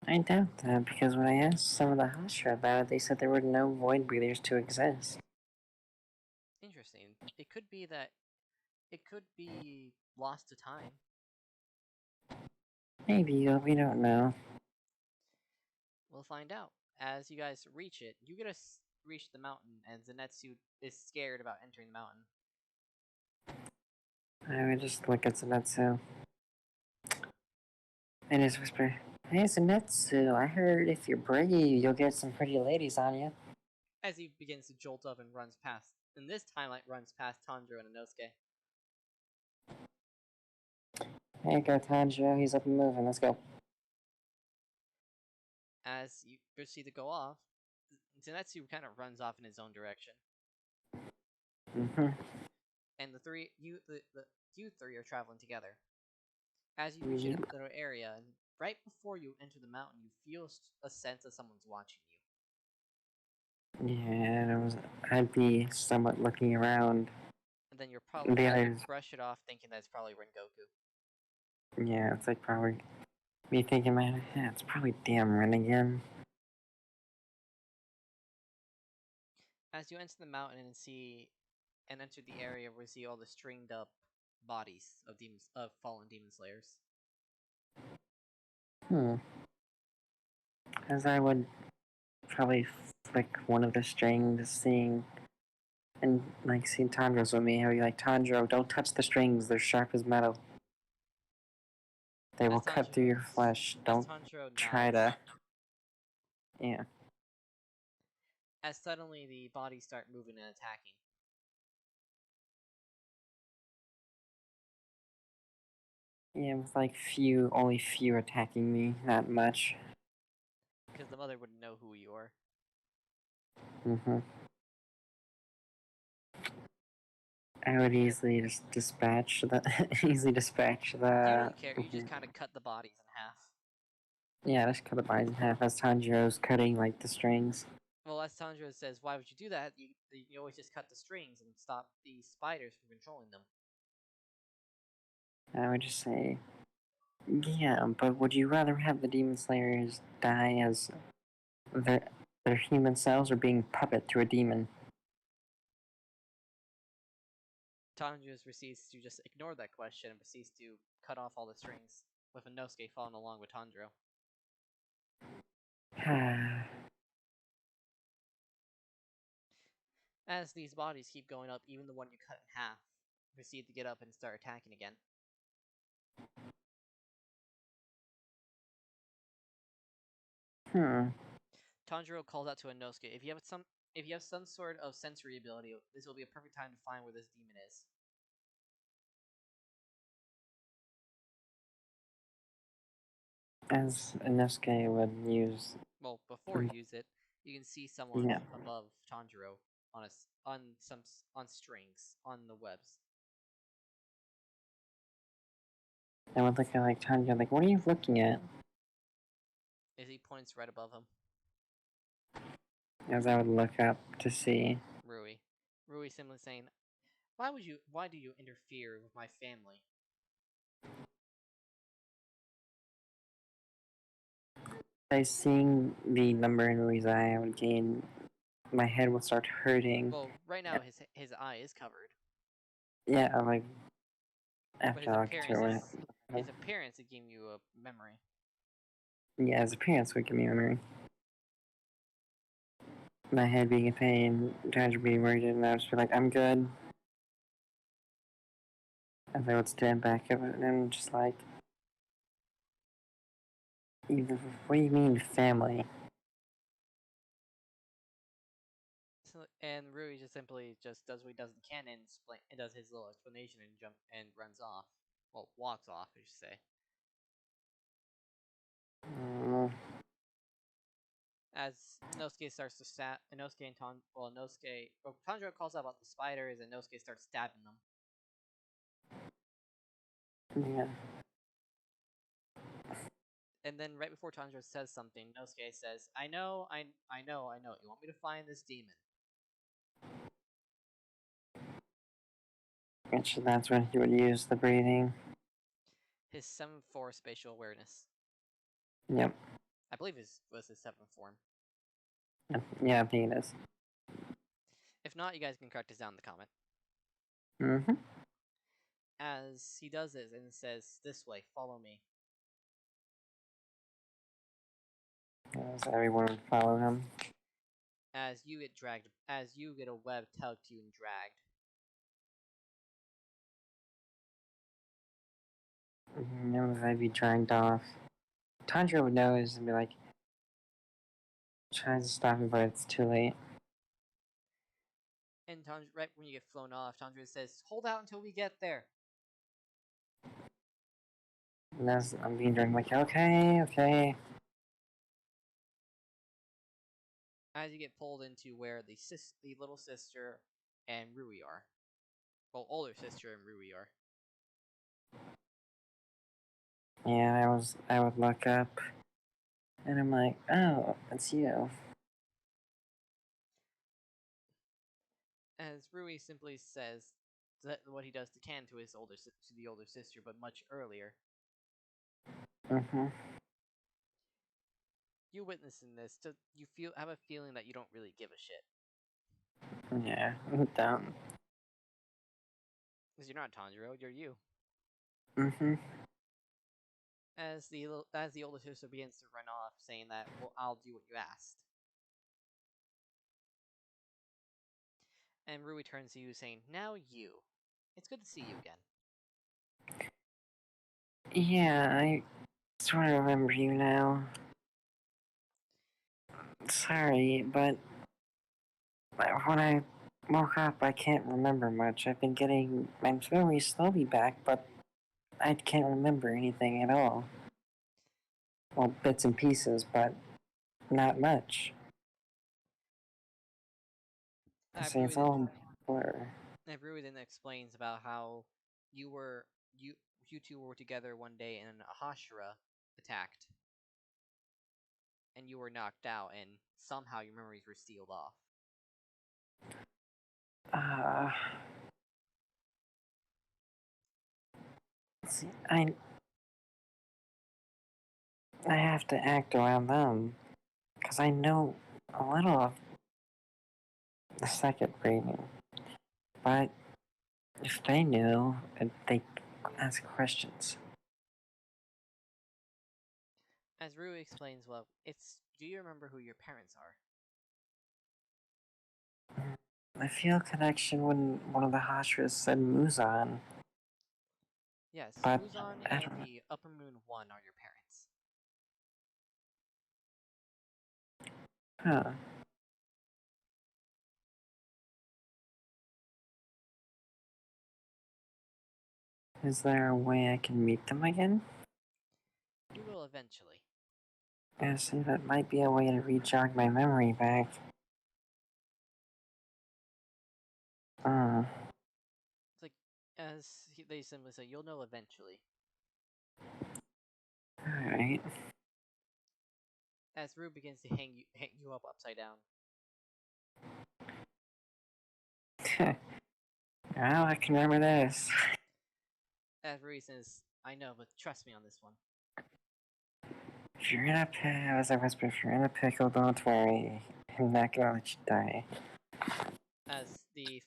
I doubt that because when I asked some of the Hashira about it, they said there were no void breathers to exist. Interesting. It could be that. It could be lost to time. Maybe, but we don't know. We'll find out. As you guys reach it, you get to reach the mountain, and Zenitsu is scared about entering the mountain. I would just look at Zenitsu and just whisper, "Hey, Zenitsu, I heard if you're brave, you'll get some pretty ladies on you." As he begins to jolt up and runs past, and this time it runs past Tanjiro and Inosuke. Hey, go Tanjiro, he's up and moving, let's go. As you proceed to go off, Zenitsu kind of runs off in his own direction. Mm-hmm. And you three are traveling together. As you reach a little area, and right before you enter the mountain, you feel a sense that someone's watching you. Yeah, and I'd be somewhat looking around. And then you're probably trying to brush it off, thinking that it's probably Rengoku. Yeah, it's like probably me thinking, man, yeah, it's probably damn Ren again. As you enter the mountain and enter the area where you see all the stringed up bodies of fallen demon slayers. As I would probably flick one of the strings, seeing and like seeing Tanjiro's with me, I'd be like, Tanjiro, don't touch the strings, they're sharp as metal. They will cut through your flesh. Don't try to. Yeah. As suddenly the bodies start moving and attacking. Yeah, with like only few attacking me, not much. Because the mother wouldn't know who you are. Mm-hmm. I would easily just dispatch the. You don't care. You just kind of cut the bodies in half. Yeah, just cut the bodies in half as Tanjiro's cutting like the strings. Well, as Tanjiro says, why would you do that? You always just cut the strings and stop the spiders from controlling them. I would just say, yeah, but would you rather have the Demon Slayers die as their human selves or being puppet to a demon? Tanjiro proceeds to just ignore that question and proceeds to cut off all the strings, with Inosuke following along with Tanjiro. As these bodies keep going up, even the one you cut in half proceed to get up and start attacking again. Tanjiro calls out to Inosuke, if you have some sort of sensory ability, this will be a perfect time to find where this demon is. As Inosuke would use. Well, before you use it, you can see someone above Tanjiro on strings on the webs. I would look at like Tanjiro, like, what are you looking at? As he points right above him. As I would look up to see Rui. Rui simply saying, why do you interfere with my family? By seeing the number in Rui's eye, I would gain. My head would start hurting. Well, right now his eye is covered. Yeah, like after I get to it, His appearance would give you a memory. Yeah, his appearance would give me a memory. My head being in pain, Tanjiro being worried, and I would just be like, I'm good. And I would stand back up and I'm just like, what do you mean family? So, and Rui just simply just does what he does in canon, and does his little explanation and runs off. Well, walks off, I should say. As Inosuke starts to stab, Inosuke and Tanjiro calls out about the spiders, and Inosuke starts stabbing them. Yeah. And then right before Tanjiro says something, Inosuke says, I know. You want me to find this demon? Which that's when he would use the breathing. His 7th form spatial awareness. Yep. I believe it was his 7th form. Yeah, I think it is. If not, you guys can correct us down in the comment. Mm-hmm. As he does this and says, this way, follow me. As everyone would follow him. As you get a web tugged to you and dragged. As I'd be dragged off. Tanjiro would notice and be like, tries to stop him, but it's too late. And right when you get flown off, Tanjiro says, hold out until we get there. And as I'm being dragged, I'm like, okay. As you get pulled into where the little sister and Rui are. Well, older sister and Rui are. Yeah, I would look up, and I'm like, oh, it's you. As Rui simply says that what he does to Ken to the older sister, but much earlier. Mm-hmm. You witnessing this, you have a feeling that you don't really give a shit. Yeah, don't. Because you're not Tanjiro, you're you. Mm-hmm. As the older sister begins to run off, saying that, well, I'll do what you asked. And Rui turns to you, saying, now you. It's good to see you again. Yeah, I sort of remember you now. Sorry, but when I woke up, I can't remember much. I've been getting my memory slowly back, but I can't remember anything at all. Well, bits and pieces, but not much. I say it's all blur. Rui then explains about how you two were together one day and a Hashira attacked. And you were knocked out, and somehow your memories were sealed off. See, I have to act around them, because I know a little of the second breeding. But if they knew, they'd ask questions. As Rui explains, well, do you remember who your parents are? I feel a connection when one of the Hashiras said Muzan. Yes, but Muzan and the Upper Moon 1 are your parents. Huh. Is there a way I can meet them again? You will eventually. I see, that might be a way to re-jog my memory back. It's like, they simply say, you'll know eventually. Alright. As Rui begins to hang you up upside down. Well, I can remember this. As Rui says, I know, but trust me on this one. If you're in a pickle, as I whisper, if you're in a pickle, don't worry. I'm not gonna let you die. As the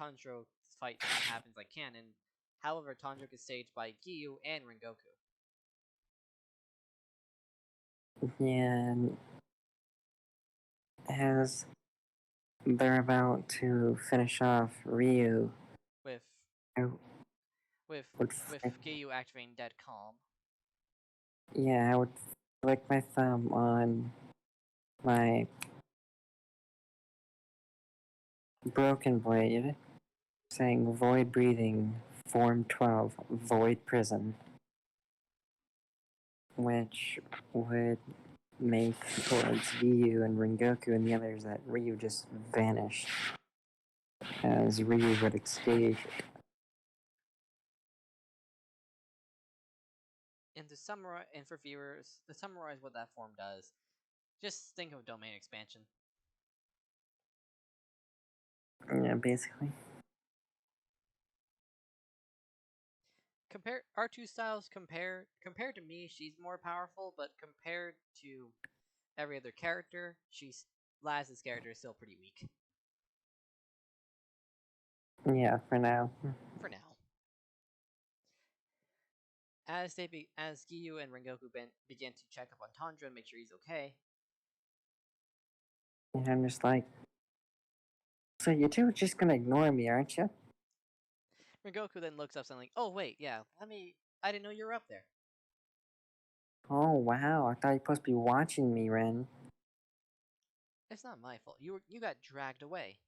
Tanjiro fight happens like canon, However, Tanjiro gets staged by Giyu and Rengoku. Yeah, and as they're about to finish off Ryu, With I with would with flick, Giyu activating Dead Calm. yeah, I would flick my thumb on my broken blade, saying Void Breathing, Form 12, Void Prison, which would make towards Ryu and Rengoku and the others that Ryu just vanished, as Ryu would escape. And for viewers, to summarize what that form does, just think of domain expansion. Yeah, basically. Compare our two styles. Compared to me, she's more powerful, but compared to every other character, Laz's character is still pretty weak. Yeah, for now. For now. As Giyu and Rengoku begin to check up on Tanjiro and make sure he's okay. And I'm just like, so you two are just gonna ignore me, aren't you? Rengoku then looks up suddenly. Oh wait, yeah. I didn't know you were up there. Oh wow, I thought you were supposed to be watching me, Ren. It's not my fault. You got dragged away.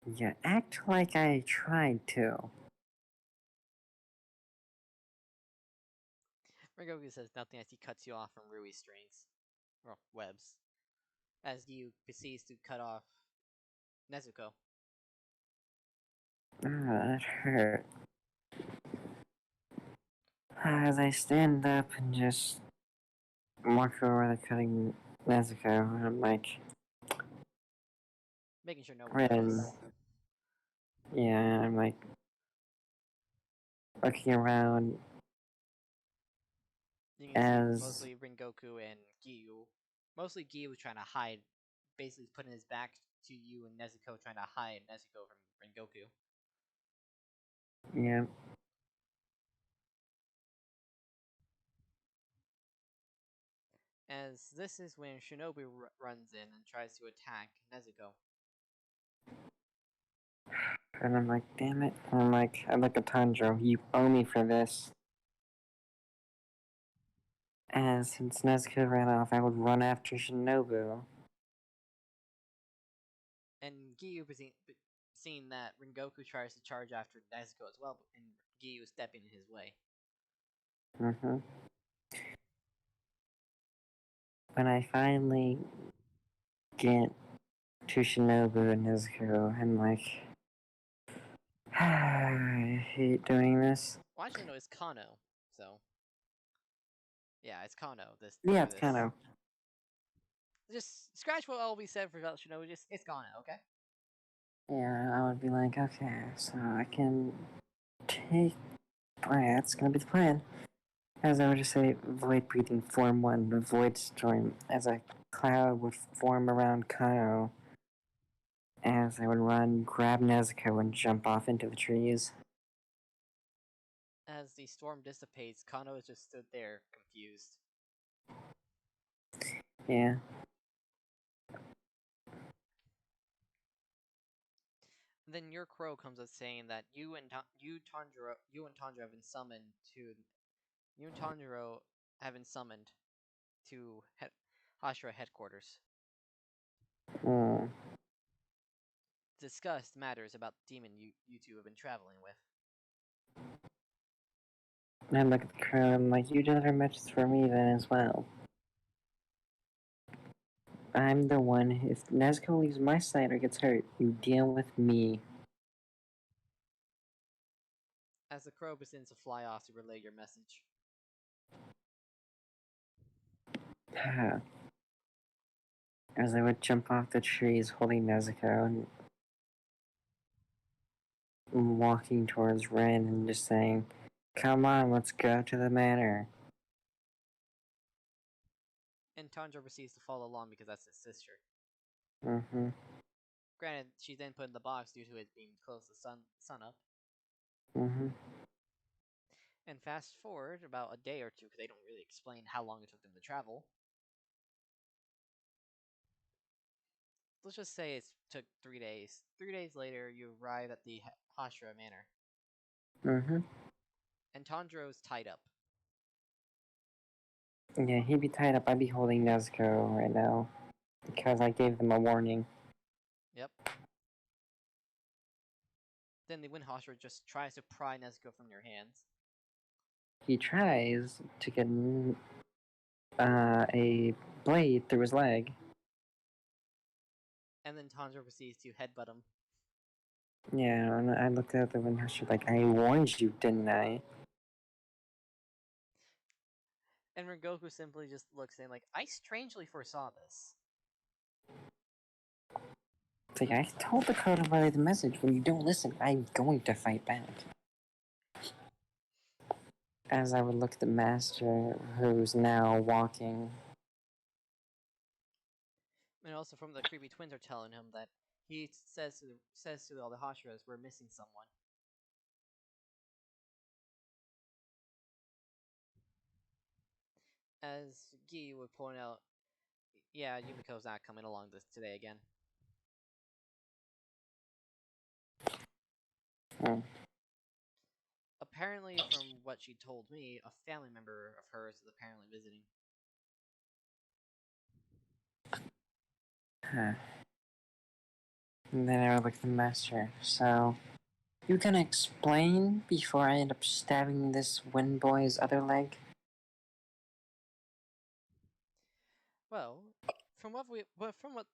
You act like I tried to. Rengoku says nothing as he cuts you off from Rui's strings or webs. As Giyu proceeds to cut off Nezuko. That hurt. As I stand up and just walk over the cutting Nezuko, I'm like, Making sure no one Ren. notices. Yeah, I'm like looking around. You can see mostly Rengoku and Giyu. Mostly Giyu trying to hide, basically putting his back to you, and Nezuko trying to hide Nezuko from Rengoku. Yeah. As this is when Shinobu runs in and tries to attack Nezuko. And I'm like, damn it. I'm like, I look at Tanjiro, you owe me for this. As since Nezuko ran off, I would run after Shinobu. And Giyu seeing that Rengoku tries to charge after Nezuko as well, and Giyu stepping in his way. Mm-hmm. When I finally get to Shinobu and Nezuko, I'm like, I hate doing this. Well, actually, no, it's Kano. So, yeah, it's Kano. Yeah, it's kind of. Just scratch what all we said for Shinobu. Just it's Kano, okay? Yeah, I would be like, okay, so I can take. Alright, that's gonna be the plan. As I would just say, Void Breathing Form 1, the Void Storm, as a cloud would form around Kano. As I would run, grab Nezuko, and jump off into the trees. As the storm dissipates, Kano is just stood there, confused. Yeah. Then your crow comes up saying that you and Tanjiro have been summoned to you and Tanjiro have been summoned to Hashira headquarters. Hmm. Discuss matters about the demon you two have been traveling with. And I look at the crow and I'm like, you deliver messages for me then as well. I'm the one, if Nezuko leaves my side or gets hurt, you deal with me. As the crow begins to fly off to relay your message. As I would jump off the trees holding Nezuko and walking towards Ren and just saying, come on, let's go to the manor. And Tanjiro proceeds to follow along because that's his sister. Mm-hmm. Granted, she's then put in the box due to it being close to sun up. Mm-hmm. And fast forward about a day or two, because they don't really explain how long it took them to travel. Let's just say it took 3 days. 3 days later, you arrive at the Hashira Manor. Mm-hmm. And Tanjiro's tied up. Yeah, he'd be tied up. I'd be holding Nezuko right now because I gave them a warning. Yep. Then the Wind Hashira just tries to pry Nezuko from your hands. He tries to get a blade through his leg. And then Tanjiro proceeds to headbutt him. Yeah, and I looked at the window. She's like, I warned you, didn't I? And Rengoku simply just looks in like, I strangely foresaw this. It's like, I told the code to relay the message. When you don't listen, I'm going to fight back. As I would look at the master, who's now walking. And also from the creepy twins are telling him that he says to all the Hashiras, we're missing someone. As Gi would point out, yeah, Yumiko's not coming along today again. Apparently, from what she told me, a family member of hers is apparently visiting. Huh. And then I would look at the master. So, you can explain before I end up stabbing this wind boy's other leg? Well, from what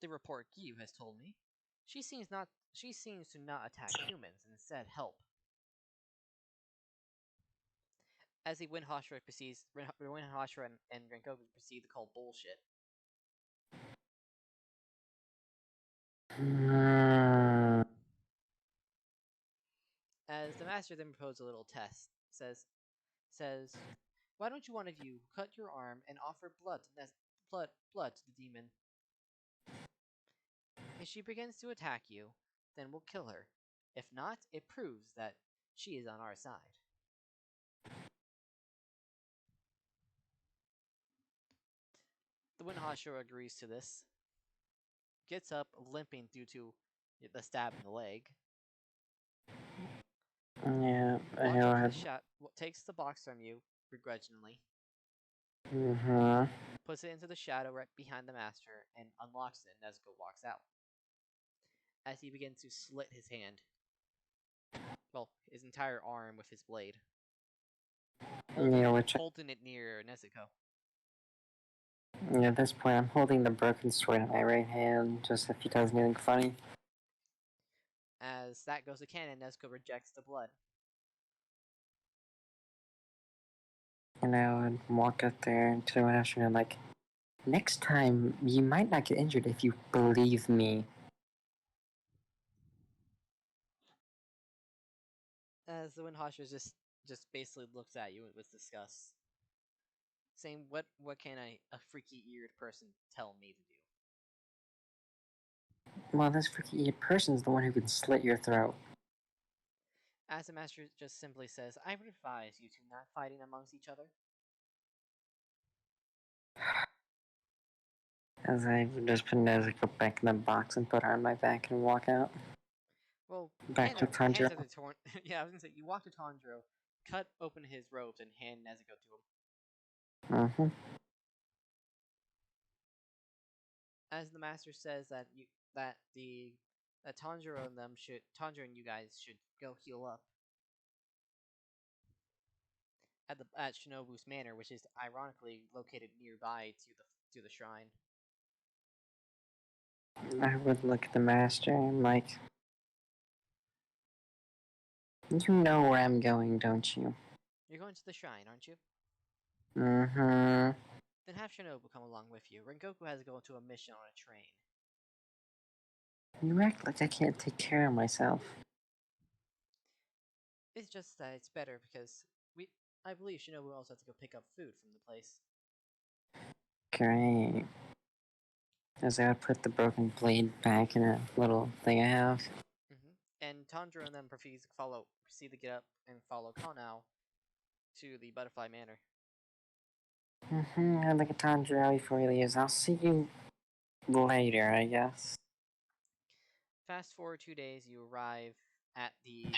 the report Gyu has told me, she seems to not attack humans and instead help. As the Wind Hashira and Rengoku proceed to call bullshit. As the master then proposed a little test, says, why don't you one of you cut your arm and offer blood to the demon? If she begins to attack you, then we'll kill her. If not, it proves that she is on our side. The Wind Hashira agrees to this, gets up limping due to the stab in the leg. Yeah, takes the box from you begrudgingly. Mm-hmm. Puts it into the shadow right behind the master and unlocks it, and Nezuko walks out. As he begins to slit his hand. Well, his entire arm with his blade. Holding it near Nezuko. Yeah, at this point, I'm holding the broken sword in my right hand, just if he does anything funny. As that goes to cannon, Nezuko rejects the blood. And I would walk up there to the master and like, next time, you might not get injured if you believe me. As the Wind Hashira just basically looks at you with disgust. Saying, what can a freaky-eared person tell me to do? Well, this freaky-eared person's the one who can slit your throat. As the master just simply says, I would advise you two not fighting amongst each other. As I would just put Nezuko back in the box and put her on my back and walk out. Well, back to Tanjiro. Yeah, I was gonna say, you walk to Tanjiro, cut open his robes, and hand Nezuko to him. Mm-hmm. As the master says that Tanjiro and you guys should go heal up at Shinobu's manor, which is ironically located nearby to the shrine. I would look at the master and like, you know where I'm going, don't you? You're going to the shrine, aren't you? Mm-hmm. Then have Shinobu come along with you. Rengoku has to go to a mission on a train. You act like I can't take care of myself. It's just that it's better because I believe Shinobu also has to go pick up food from the place. Great. As I would put the broken blade back in a little thing I have. And Tundra and then proceed to get up and follow Konao to the Butterfly Manor. I'd like a Tundra before he leaves. I'll see you later, I guess. Fast forward 2 days, you arrive at the.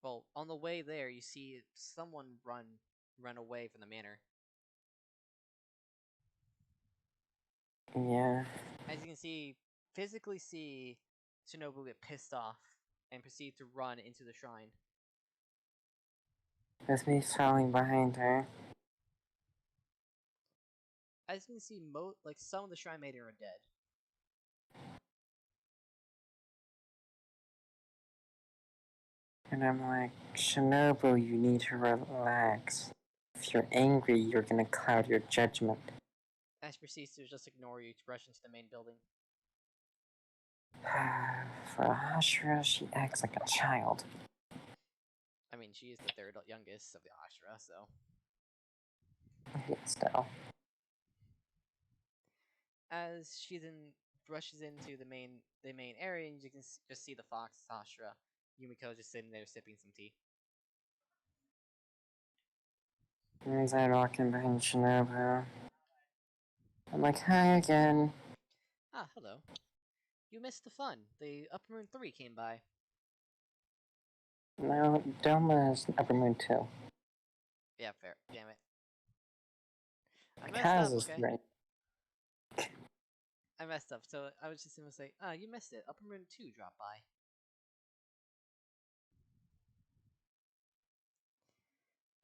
Well, on the way there, you see someone run away from the manor. Yeah. As you can physically see Shinobu get pissed off and proceed to run into the shrine. With me following behind her. As you can see, some of the shrine maiden are dead. And I'm like, Shinobu, you need to relax. If you're angry, you're gonna cloud your judgment. Ash proceeds to just ignore you to rush into the main building. For Ashura, she acts like a child. I mean, she is the third youngest of the Ashura, so. Still. As she then rushes into the main area, and you can just see the fox Ashura. Yumiko just sitting there sipping some tea. As I walk in behind Shinobu, I'm like, hi again. Ah, hello. You missed the fun. The Upper Moon 3 came by. No, Doma is Upper Moon 2. Yeah, fair. Damn it. I messed Kaz up, is okay? 3. I messed up, so I was just gonna say, you missed it. Upper Moon 2 dropped by.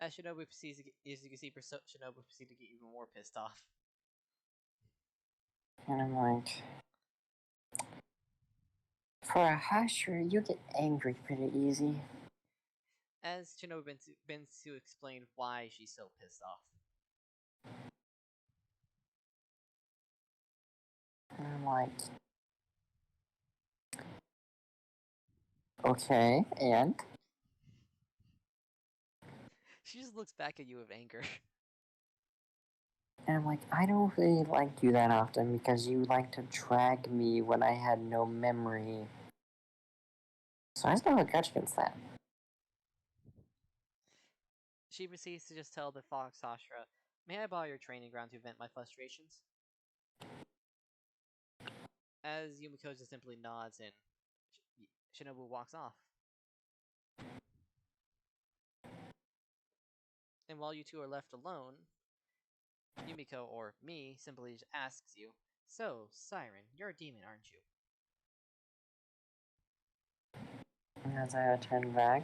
As Shinobu proceeds to as you can see, Shinobu proceeds to get even more pissed off. And I'm like, for a Hashira, you get angry pretty easy. As Shinobu begins to explain why she's so pissed off. And I'm like, okay, and? She just looks back at you with anger. And I'm like, I don't really like you that often because you like to drag me when I had no memory. So I still have a grudge against that. She proceeds to just tell the fox Ashura, "May I borrow your training ground to vent my frustrations?" As Yumiko just simply nods and Shinobu walks off. And while you two are left alone, Yumiko, or me, simply asks you, "So, Siren, you're a demon, aren't you?" And as I return back,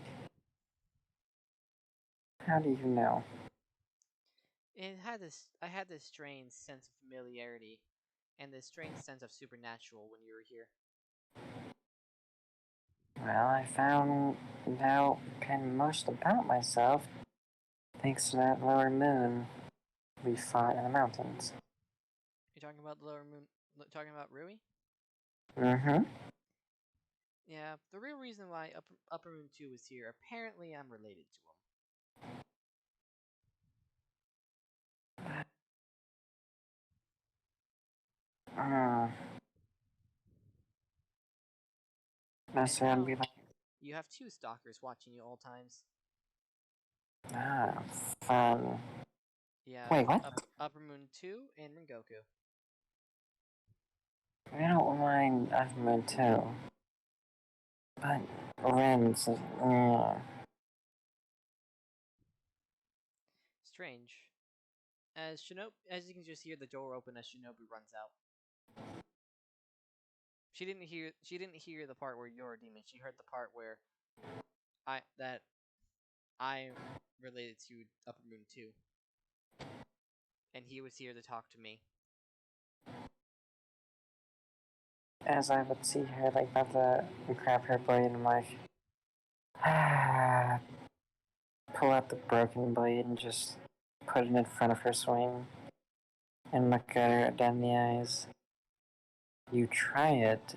how do you know? I had this strange sense of familiarity, and this strange sense of supernatural when you were here. Well, I found out kind of most about myself thanks to that lower moon we fought in the mountains. You're talking about the lower moon? Talking about Rui? Mm-hmm. Yeah, the real reason why Upper Moon 2 is here, apparently I'm related to him. That's And why now, I'd be like, you have two stalkers watching you all times. fun. Yeah, Wait, what? Upper Moon 2 and Rengoku. I don't mind Upper Moon too. But Ren's, Strange. As you can just hear the door open as Shinobu runs out. She didn't hear the part where you're a demon. She heard the part where I'm related to Upper Moon 2. And he was here to talk to me. as I would see her like about to grab her blade, and I'm like, pull out the broken blade and just put it in front of her swing and look at her down the eyes. You try it,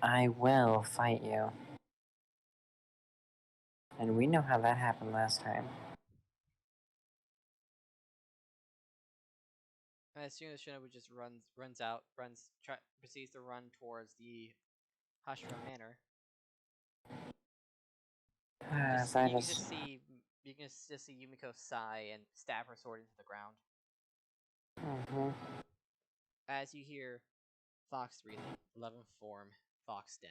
I will fight you. And we know how that happened last time. As soon as Shinobu just proceeds to run towards the Hashira Manor. Just, I you can just. just see Yumiko sigh and stab her sword into the ground Mm-hmm. as you hear Fox breathing, 11th form, Fox Den.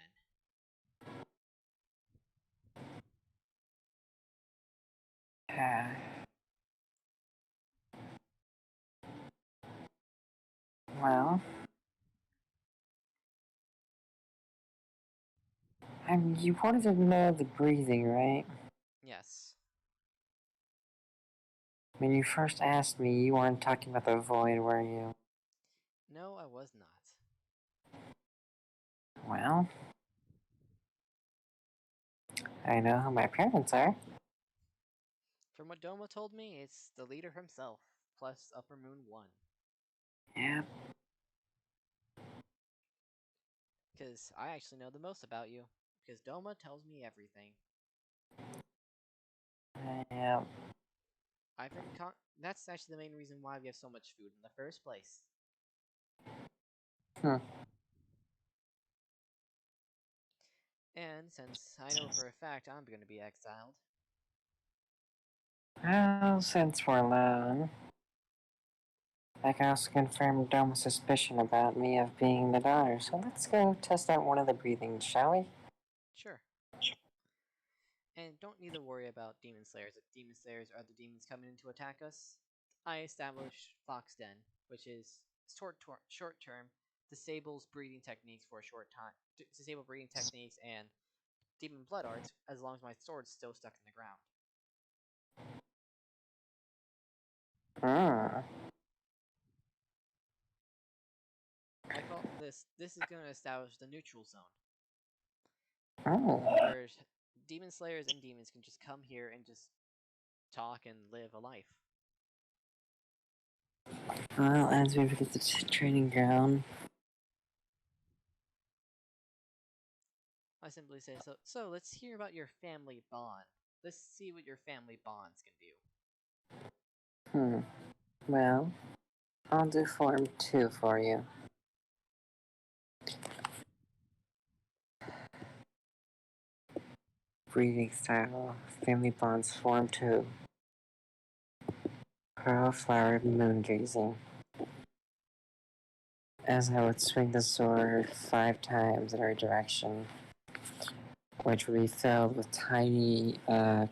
Well, you wanted to know the breathing, right? Yes. When you first asked me, you weren't talking about the void, were you? No, I was not. Well, I know who my parents are. From what Doma told me, it's the leader himself, plus Upper Moon 1. Yeah. Because I actually know the most about you. Because Doma tells me everything. Yeah. I've been that's actually the main reason why we have so much food in the first place. Hmm. And since I know for a fact I'm going to be exiled. Well, since we're alone, I can also confirm Doma's suspicion about me of being the daughter. So let's go test out one of the breathings, shall we? Sure. And don't need to worry about demon slayers. If demon slayers are the demons coming in to attack us, I established Fox Den, which is short term disables breathing techniques for a short time. Disable breathing techniques and demon blood arts as long as my sword's still stuck in the ground. Hmm. I call this. This is going to establish the neutral zone, Oh. where demon slayers and demons can just come here and just talk and live a life. Well, as we visit the training ground. I simply say, so let's hear about your family bond. Let's see what your family bonds can do. Well, I'll do Form 2 for you. Breathing style, family bonds, Form 2. Pearl flowered moon gazing. As I would swing the sword 5 times in her direction, which would be filled with tiny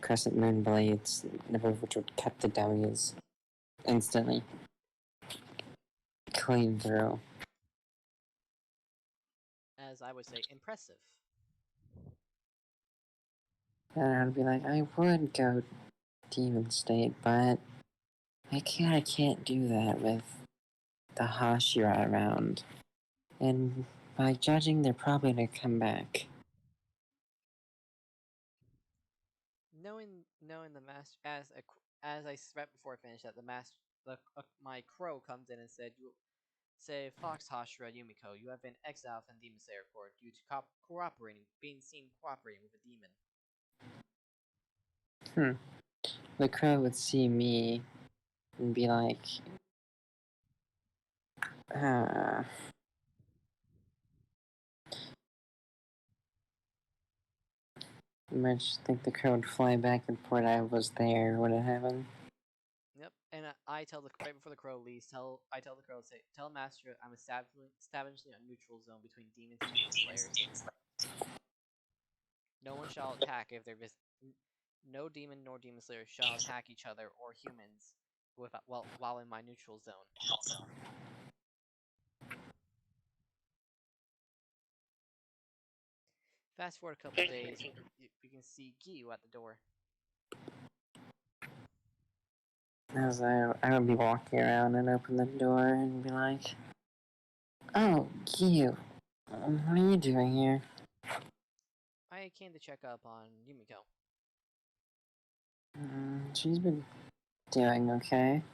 crescent moon blades, which would cut the dummies instantly. Clean through. As I would say, impressive. And I'd be like, I would go demon state, but I can't do that with the Hashira around. And by judging, they're probably gonna come back. Knowing the master as I read before I finished that my crow comes in and said, "You say Fox Hashira Yumiko, you have been exiled from Demon Slayer Court due to being seen cooperating with a demon." The crow would see me and be like, ah. I might just think the crow would fly back and report I was there when it happened. Yep, and I tell the right before the crow leaves, I tell the crow to say, "Tell Master I'm establishing a neutral zone between demons and demon slayers. No one shall attack if there is no demon nor demon slayer shall attack each other or humans while in my neutral zone." Fast forward a couple days, you can see Giyu at the door. As I would be walking around and open the door and be like, oh, you. What are you doing here? I came to check up on Yumiko. She's been doing okay.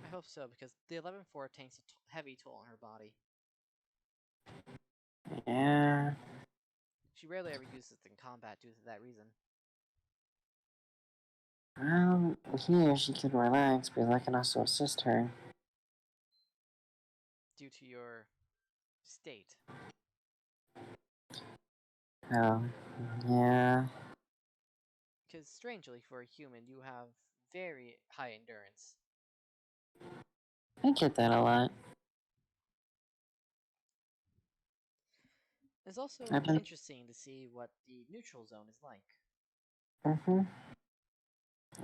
I hope so, because the 11-4 takes a heavy toll on her body. Yeah. She rarely ever uses it in combat due to that reason. Well, here she could relax because I can also assist her. Due to your state. Oh, yeah. Because strangely, for a human, you have very high endurance. I get that a lot. It's also I've been. interesting to see what the neutral zone is like. Mm-hmm.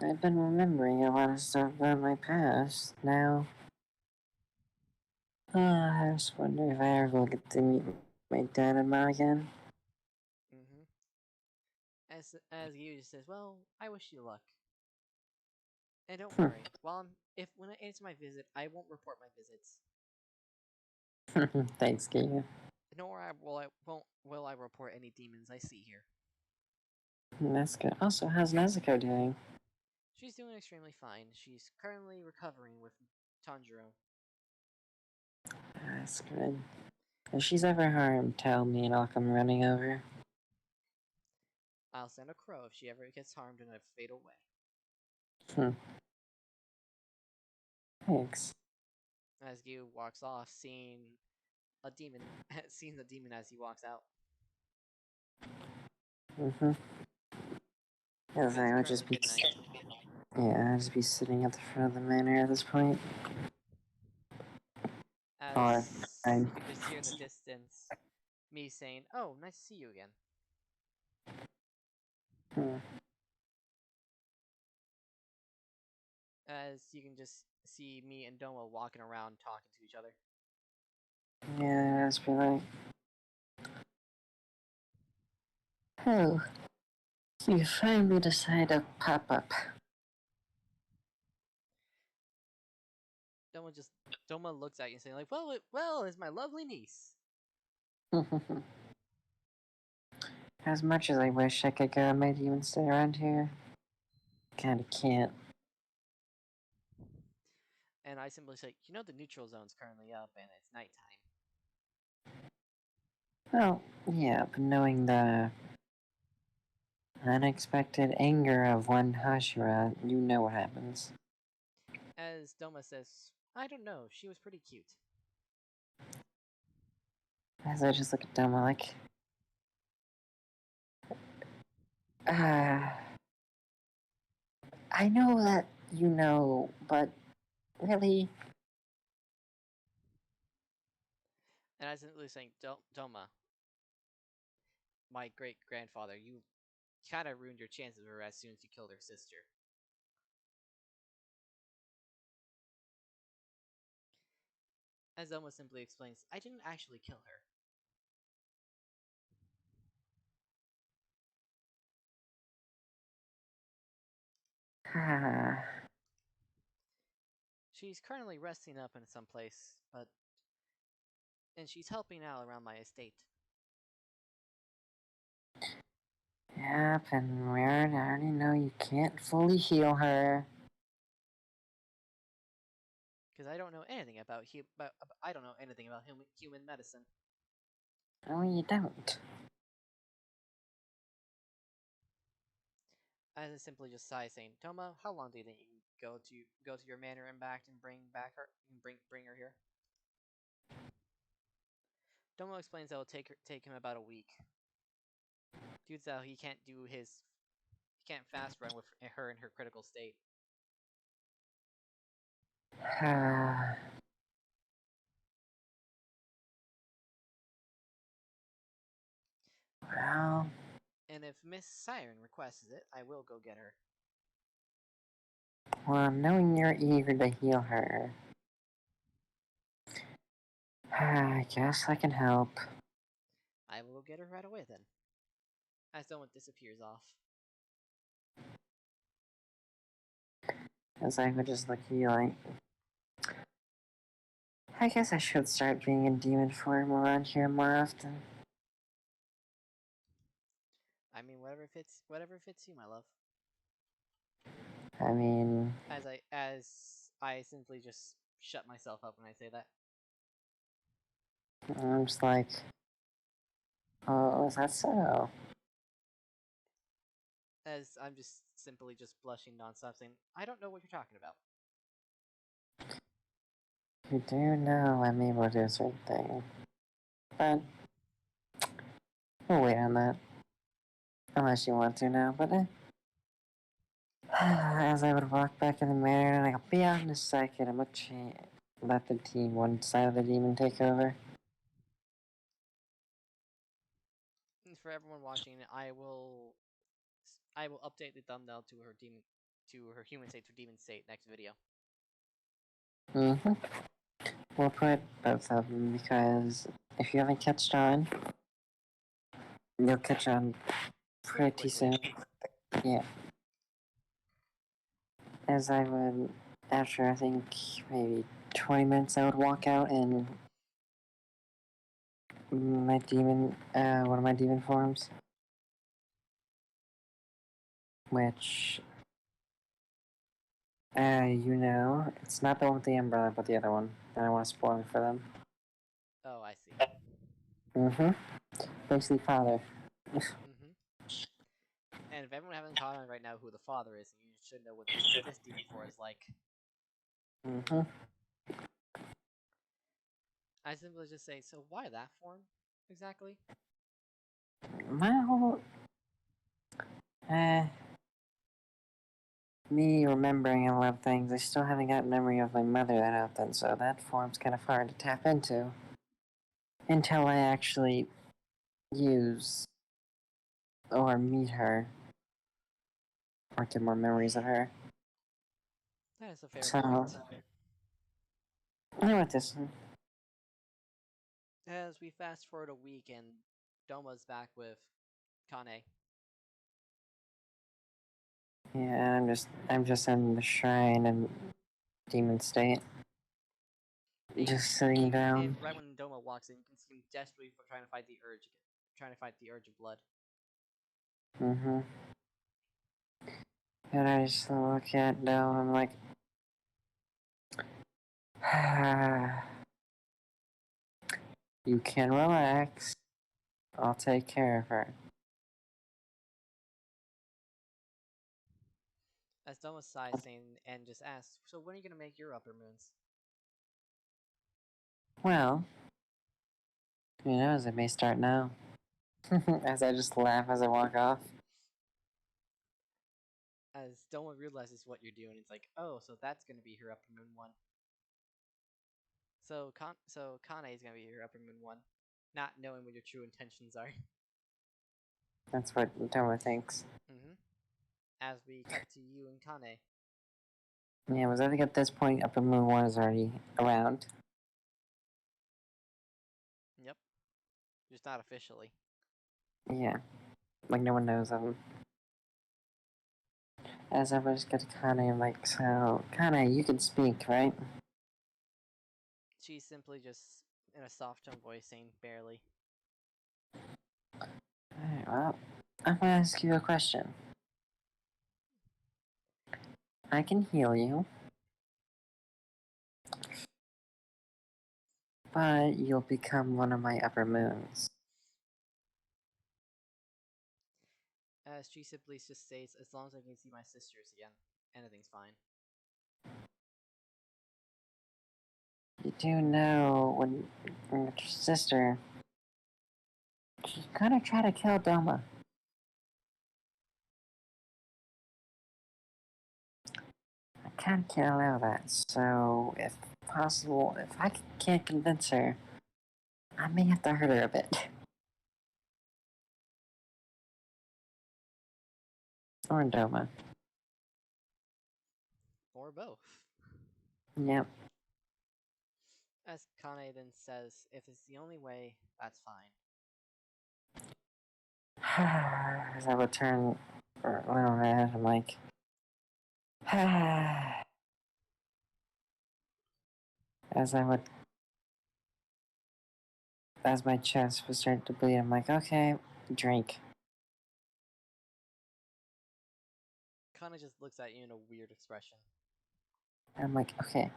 I've been remembering a lot of stuff about my past now. I just wonder if I ever will get to meet my dad and mom again. Mm-hmm. As Gyu just says, well, I wish you luck. And don't worry, when it ends my visit, I won't report my visits. Thanks, Gabe. Nor will I report any demons I see here. That's good. Also, how's Nezuko doing? She's doing extremely fine. She's currently recovering with Tanjiro. That's good. If she's ever harmed, tell me and I'll come running over. I'll send a crow if she ever gets harmed in a fatal way. Thanks. As Gyu walks off, seeing the demon as he walks out. Yes, I would just be. Yeah, I'd just be sitting at the front of the manor at this point. As you can just hear in the distance me saying, "Oh, nice to see you again." As you can just see me and Doma walking around talking to each other. Yeah, I'd be like, oh, you finally decided to pop up. Doma looks at you and saying, like, well, it's my lovely niece. As much as I wish I could go, I might even stay around here. Kinda can't. And I simply say, the neutral zone's currently up and it's nighttime. Well, yeah, but knowing the unexpected anger of one Hashira, you know what happens. As Doma says, I don't know, she was pretty cute. As I just look at Doma like, I know that you know, but really? And I simply saying, Doma, my great grandfather, you kind of ruined your chances of her as soon as you killed her sister. As Doma simply explains, I didn't actually kill her. She's currently resting up in some place, and she's helping out around my estate. Yep, and we already know you can't fully heal her. Because I don't know anything about human medicine. No, you don't. As I simply just sigh, saying, "Doma, how long do you think you can go to your manor and back and bring her here?" Doma explains that it'll take him about a week. Due to how he can't fast run with her in her critical state. Well, And if Miss Siren requests it, I will go get her. well, knowing you're eager to heal her, I guess I can help. I will go get her right away then. As Doma disappears off. As I would just look at you like, I guess I should start being in demon form around here more often. I mean, whatever fits you, my love. I mean, As I simply just shut myself up when I say that. I'm just like, oh, is that so? As I'm just simply just blushing nonstop, saying, I don't know what you're talking about. You do know I'm able to do a certain thing. But we'll wait on that. Unless you want to now, but as I would walk back in the mirror, and I'll be out in a second, I'm gonna let the team, one side of the demon take over. For everyone watching, I will update the thumbnail to her human state to demon state next video. Mm-hmm. We'll put both of them because if you haven't catched on, you'll catch on pretty soon. Yeah. As I would, after I think maybe 20 minutes, I would walk out and my demon, one of my demon forms, which, you know, it's not the one with the umbrella, but the other one. And I want to spoil it for them. Oh, I see. Mm-hmm. Basically, father. And if everyone haven't caught on right now who the father is, you should know what this demon form is like. Mm-hmm. I simply just say, so why that form exactly? Well, me remembering a lot of things, I still haven't got memory of my mother that often, so that form's kind of hard to tap into until I actually use or meet her or get more memories of her. That is a fair So, point. I know what this one. As we fast forward a week and Doma's back with Kane. Yeah, I'm just in the shrine and demon state. Just sitting down. And right when Doma walks in, you can see him desperately trying to fight the urge again. Trying to fight the urge of blood. Mm-hmm. And I just look at Dome, I'm like, you can relax. I'll take care of her. As Doma sighs and just asks, so when are you going to make your upper moons? Well, who knows, it may start now. As I just laugh as I walk off. As Doma realizes what you're doing, it's like, oh, so that's going to be her upper moon one. So Kane is going to be her upper moon one, not knowing what your true intentions are. That's what Doma thinks. As we cut to you and Kane. Yeah, I think at this point, Upper Moon 1 is already around. Yep. Just not officially. Yeah. Like, no one knows of him. As I just get to Kane, I'm like, so, Kane, you can speak, right? She's simply just, in a soft tone voice, saying barely. Alright, well, I'm gonna ask you a question. I can heal you, but you'll become one of my Upper Moons. As she simply just states, as long as I can see my sisters again, anything's fine. You do know when your sister, she's gonna try to kill Doma. I can't allow that, so if possible, if I can't convince her, I may have to hurt her a bit. Or Doma. Or both. Yep. As Kane then says, if it's the only way, that's fine. As I would turn a little red, I'm like, as my chest was starting to bleed, I'm like, okay, drink. Kane just looks at you in a weird expression. I'm like, okay,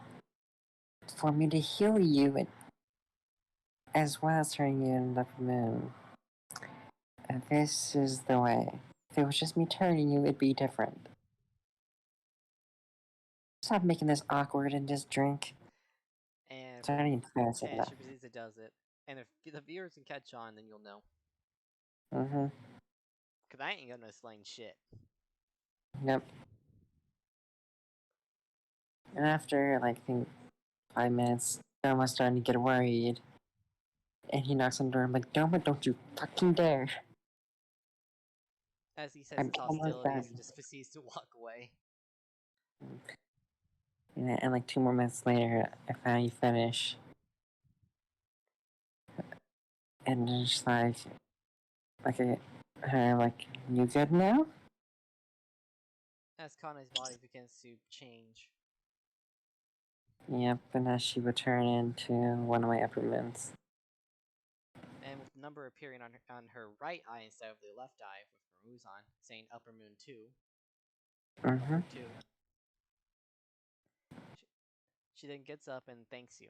for me to heal you, as well as turning you into the moon, this is the way. If it was just me turning you, it'd be different. Stop making this awkward and just drink. And Starting to pass it she proceeds to does it. And if the viewers can catch on, then you'll know. Cause I ain't gonna explain shit. Yep. And after, like, I think 5 minutes, Doma's starting to get worried. And he knocks on the door. I'm like, Doma, don't you fucking dare. As he I'm senses almost hostilities, done. he just proceeds to walk away. And like 2 more minutes later, I finally finish. And it's just like, like, you good now? As Kana's body begins to change. Yep, and as she would turn into one of my upper moons. And with the number appearing on her right eye instead of the left eye with Muzan, saying Upper Moon 2. Mm-hmm. 2. She then gets up and thanks you.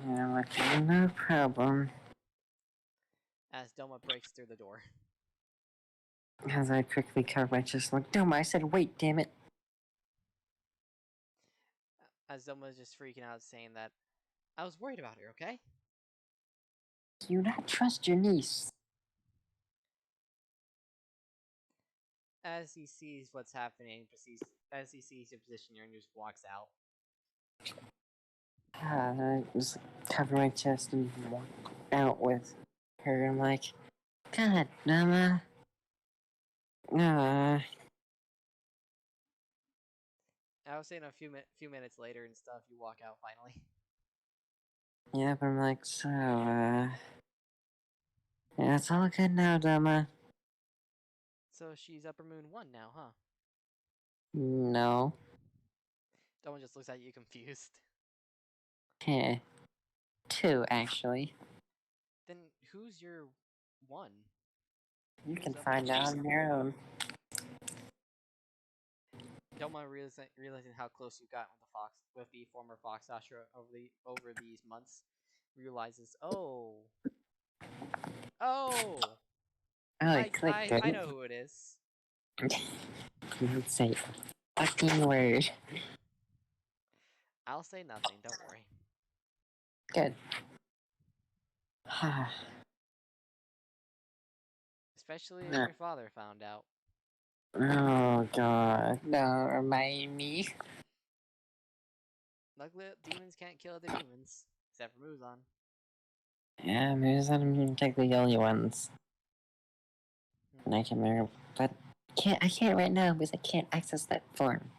Yeah, I'm like, no problem. As Doma breaks through the door. As I quickly cover my chest, like, Doma, I said wait, damn it. As Doma is just freaking out, saying that, I was worried about her, okay? Do you not trust your niece? As he sees what's happening, as he sees your position, Yerin just walks out. I just cover my chest and walk out with her. I'm like, God, Doma. I was saying a few minutes later and stuff, you walk out finally. Yeah, but I'm like, so, yeah, it's all good now, Doma. So she's Upper Moon 1 now, huh? No. Doma just looks at you confused. Heh. 2, actually. Then who's your 1? You can Who's find out on your own. Doma realizing how close you got with the former Fox Astra over these months, realizes, oh, I know who it is. Don't say a fucking word. I'll say nothing. Don't worry. Good. Especially if your father found out. Oh god, don't remind me. Luckily, demons can't kill other demons, except for Muzan. Yeah, Muzan technically the only ones. And I can remember, but I can't right now because I can't access that form.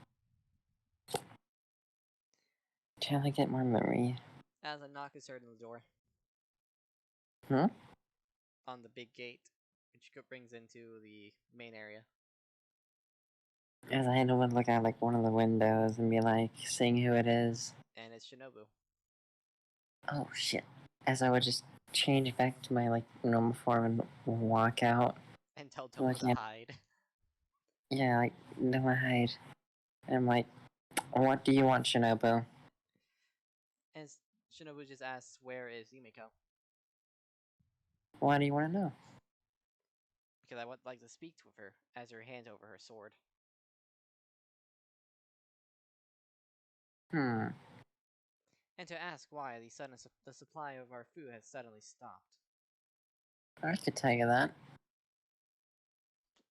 Till I get more memory. As a knock is heard on the door. Hmm? On the big gate, which brings into the main area. As I had to look out like one of the windows and be like, seeing who it is. And it's Shinobu. Oh shit. As I would just change back to my like normal form and walk out. And tell Doma to hide. Yeah, like, Doma hide. And I'm like, what do you want, Shinobu? And Shinobu just asks, where is Yumiko? Why do you want to know? Because I would like to speak with her, as her hands over her sword. And to ask why the supply of our food has suddenly stopped. I could tell you that.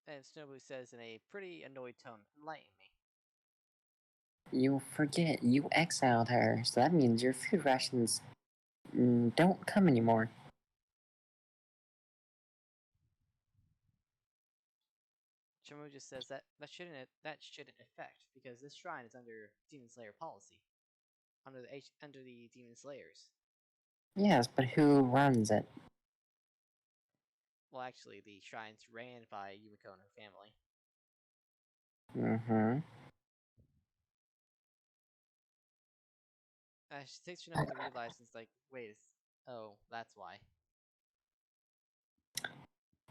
And Shinobu says in a pretty annoyed tone, enlighten me. You forget, you exiled her, so that means your food rations don't come anymore. Shinobu just says that shouldn't affect, because this shrine is under Demon Slayer policy. Under the Demon Slayers. Yes, but who runs it? Well, actually, the shrine's ran by Yumiko and her family. Mm-hmm. She takes Shinobu to realize it's like, wait, oh, that's why.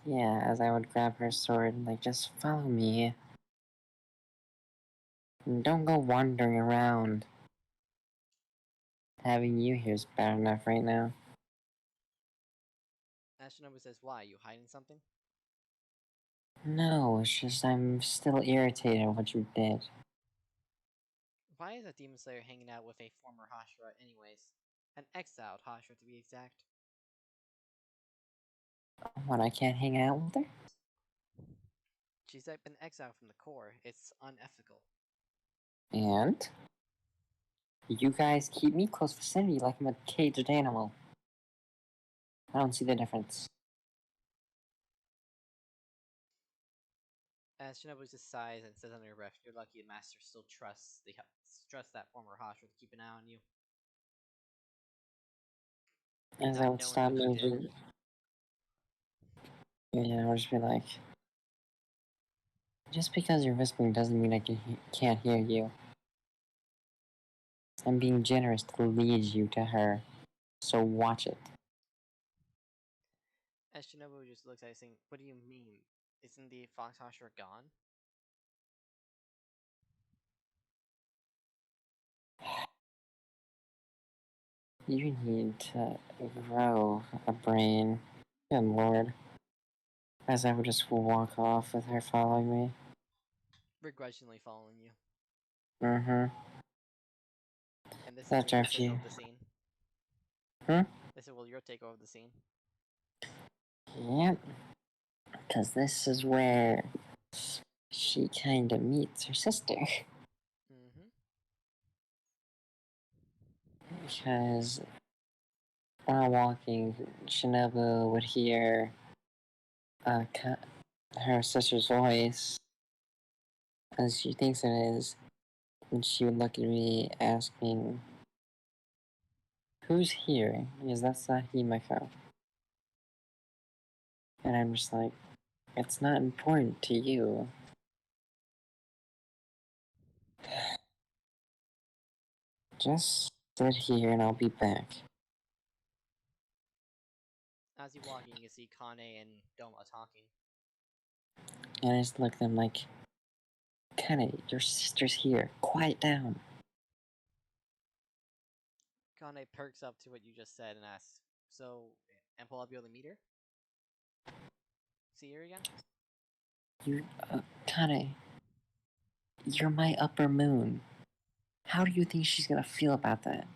Yeah, as I would grab her sword and like, just follow me. And don't go wandering around. Having you here is bad enough right now. As Shinobu says, why? You hiding something? No, it's just I'm still irritated at what you did. Why is a Demon Slayer hanging out with a former Hashira anyways? An exiled Hashira to be exact. What, I can't hang out with her? She's been exiled from the core. It's unethical. And? You guys keep me close vicinity like I'm a caged animal. I don't see the difference. As Shinobu just sighs and says under her breath, "You're lucky the master still trusts that former Hashira to keep an eye on you." As Not I would knowing stop what you did. moving, I would just be like, just because you're whispering doesn't mean I can't hear you. I'm being generous to lead you to her, so watch it. As Shinobu just looks at it saying, "What do you mean? Isn't the Fox Hashira gone?" You need to grow a brain. Good lord. As I would just walk off with her following me. Begrudgingly following you. Mm-hmm. And this is That's where our you take few. over the scene. Hmm? This is where you'll take over the scene. Yep. Because this is where she kind of meets her sister. Mm-hmm. Because while walking, Shinobu would hear her sister's voice, as she thinks it is, and she would look at me asking, "Who's here?" Because that's not Himiko. And I'm just like, it's not important to you. Just sit here and I'll be back. As you walk, you can see Kane and Doma talking. And I just look at them like, Kane, your sister's here. Quiet down. Kane perks up to what you just said and asks, "So, and will I be able to meet her? See her again?" Kane, you're my upper moon. How do you think she's gonna feel about that?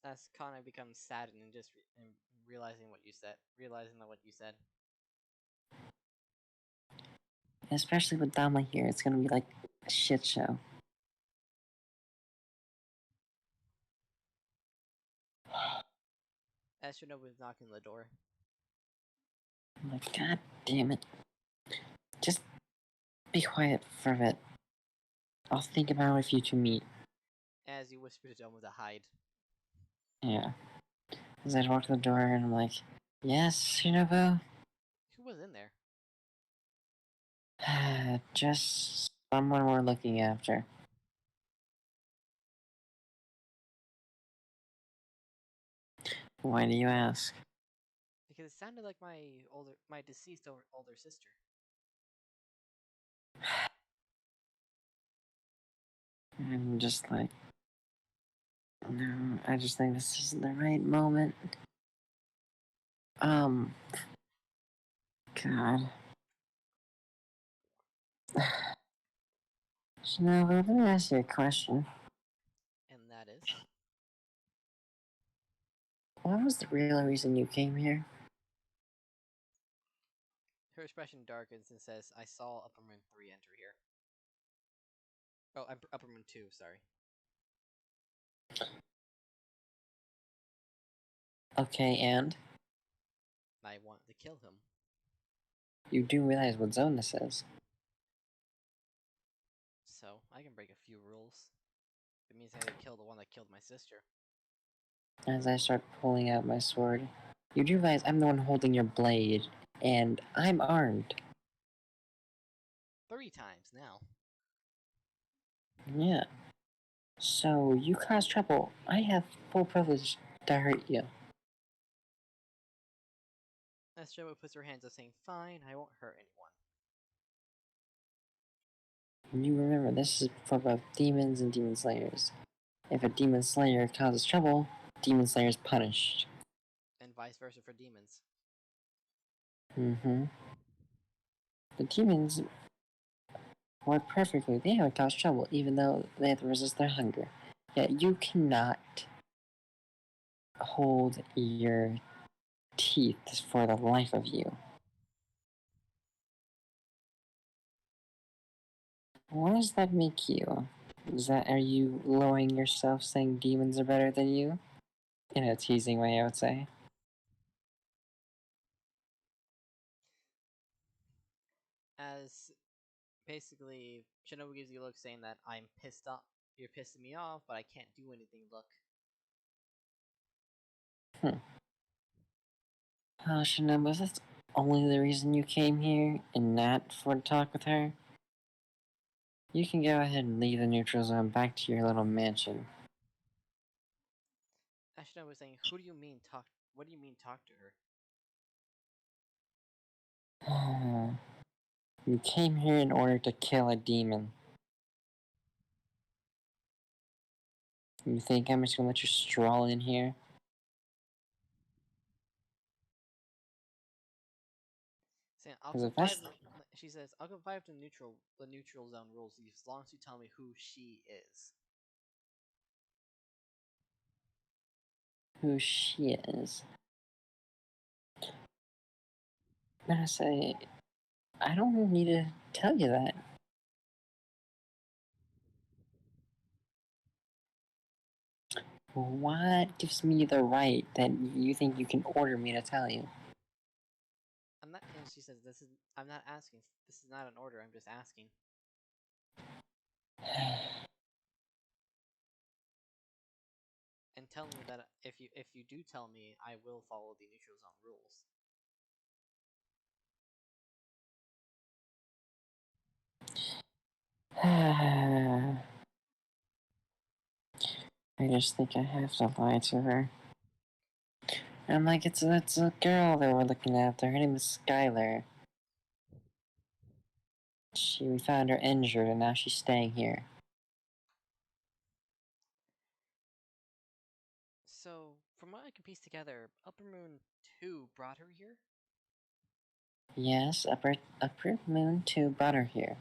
As Kane becomes saddened and just realizing what you said, realizing that what you said. Especially with Dama here, it's gonna be like a shit show. As Shinobu is knocking on the door. I'm like, God damn it. Just be quiet for a bit. I'll think about if you two meet. As you whisper to Doma to hide. Yeah. As I walk to the door and I'm like, yes, Shinobu? Who was in there? Just someone we're looking after. Why do you ask? Because it sounded like my deceased older sister. I'm just like, no, I just think this isn't the right moment. God. Shinobu, let me ask you a question. And that is? What was the real reason you came here? Her expression darkens and says, "I saw Upper Moon 3 enter here." Oh, Upper Moon 2, sorry. Okay, and? I wanted to kill him. You do realize what zone this is. So, I can break a few rules. It means I had to kill the one that killed my sister. As I start pulling out my sword, you do realize I'm the one holding your blade, and I'm armed. 3 times now. Yeah. So, you cause trouble. I have full privilege to hurt you. As Joe puts her hands up saying, "Fine, I won't hurt anyone." And you remember, this is for both demons and demon slayers. If a demon slayer causes trouble, demon slayer is punished. And vice versa for demons. Mm-hmm. The demons work perfectly. They haven't caused trouble, even though they have to resist their hunger. Yet you cannot. hold your teeth for the life of you. What does that make you? Are you lowering yourself saying demons are better than you? In a teasing way, I would say. As basically, Shinobu gives you a look saying that I'm pissed off. You're pissing me off, but I can't do anything. Look. Shinobu, was that only the reason you came here and not for to talk with her? You can go ahead and leave the neutral zone back to your little mansion. Shinobu was saying, "Who do you mean talk? What do you mean talk to her?" You came here in order to kill a demon. You think I'm just gonna let you stroll in here? Saying, "I'll Because go if that's vibe." She says, "I'll go vibe the neutral zone rules as long as you tell me who she is." who she is, I'm gonna say, I don't need to tell you that. What gives me the right that you think you can order me to tell you? I'm not. And she says, "This is. I'm not asking. This is not an order. I'm just asking." And telling you that if you do tell me, I will follow the neutral zone rules. I just think I have to lie to her. I'm like, it's a girl that we're looking after. Her name is Skylar. We found her injured, and now she's staying here. So, from what I can piece together, Upper Moon 2 brought her here? Yes, Upper Moon 2 brought her here.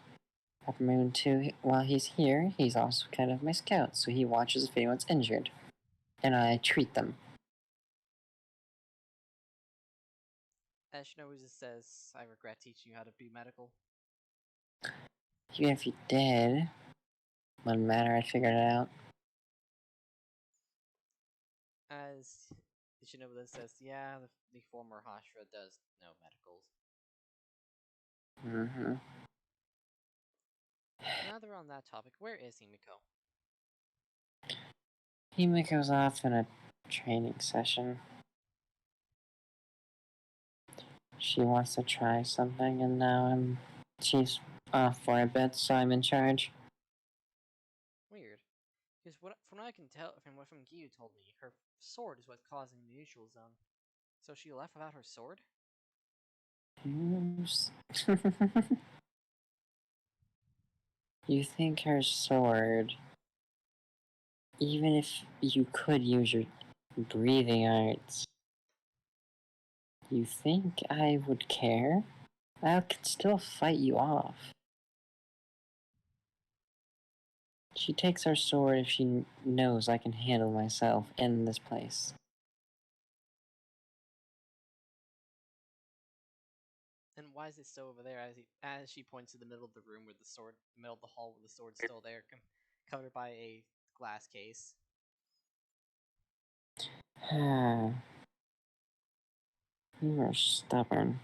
Upper Moon 2, while he's here, he's also kind of my scout, so he watches if anyone's injured. And I treat them. As Shinobu just says, I regret teaching you how to be medical. Even if you did, wouldn't matter, I figured it out. As Shinobu then says, yeah, the former Hashira does know medicals. Mm-hmm. Now that we're on that topic, where is Himiko? Himiko's off in a training session. She wants to try something, and now she's off for a bit, so I'm in charge. Weird. Because from what I can tell, from what Giyu told me, her sword is what's causing the neutral zone. So she left without her sword? You think her sword, even if you could use your breathing arts, you think I would care? I could still fight you off. She takes our sword if she knows I can handle myself in this place. And why is it still over there? As she points to the middle of the room where the sword, the middle of the hall where the sword's still there, covered by a glass case. You are stubborn.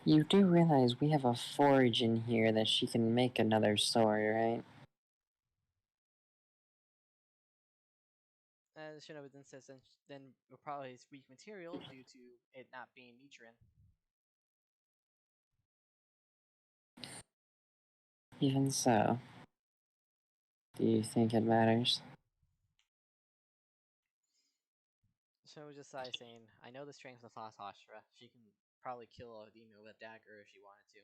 You do realize we have a forge in here that she can make another sword, right? As Shinobu then says, then probably it's weak material due to it not being Nichiren. Even so, do you think it matters? Shinobu just sighs, saying, I know the strength of Fast Hashira. She can probably kill a demon with a dagger if she wanted to.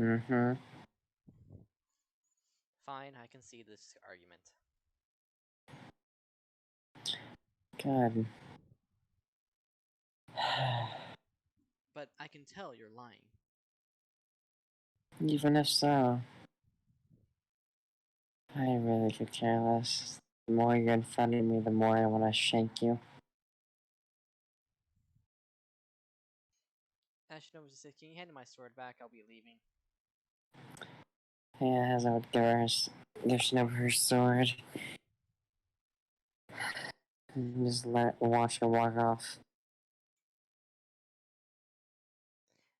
Mm-hmm. Fine, I can see this argument. Good. But I can tell you're lying. Even if so, I really could care less. The more you're in front of me, the more I want to shank you. Ashinobu just says, "Can you hand my sword back? I'll be leaving." Yeah, as I would give Shinobu her sword. And just watch her walk off.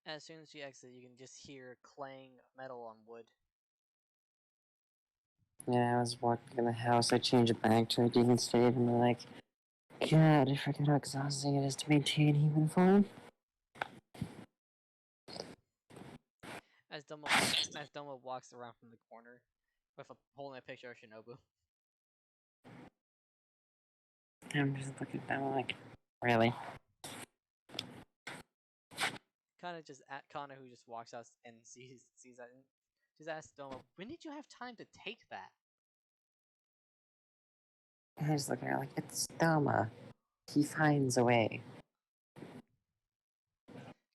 As soon as she exits, you can just hear clang of metal on wood. Yeah, I was walking in the house, I changed it back to a demon state, and I'm like, God, I forget how exhausting it is to maintain human form. As Doma walks around from the corner with holding a picture of Shinobu. I'm just looking down like, really? Kana, who just walks out and sees that, and just asks Doma, "When did you have time to take that?" I just look at her like, it's Doma. He finds a way.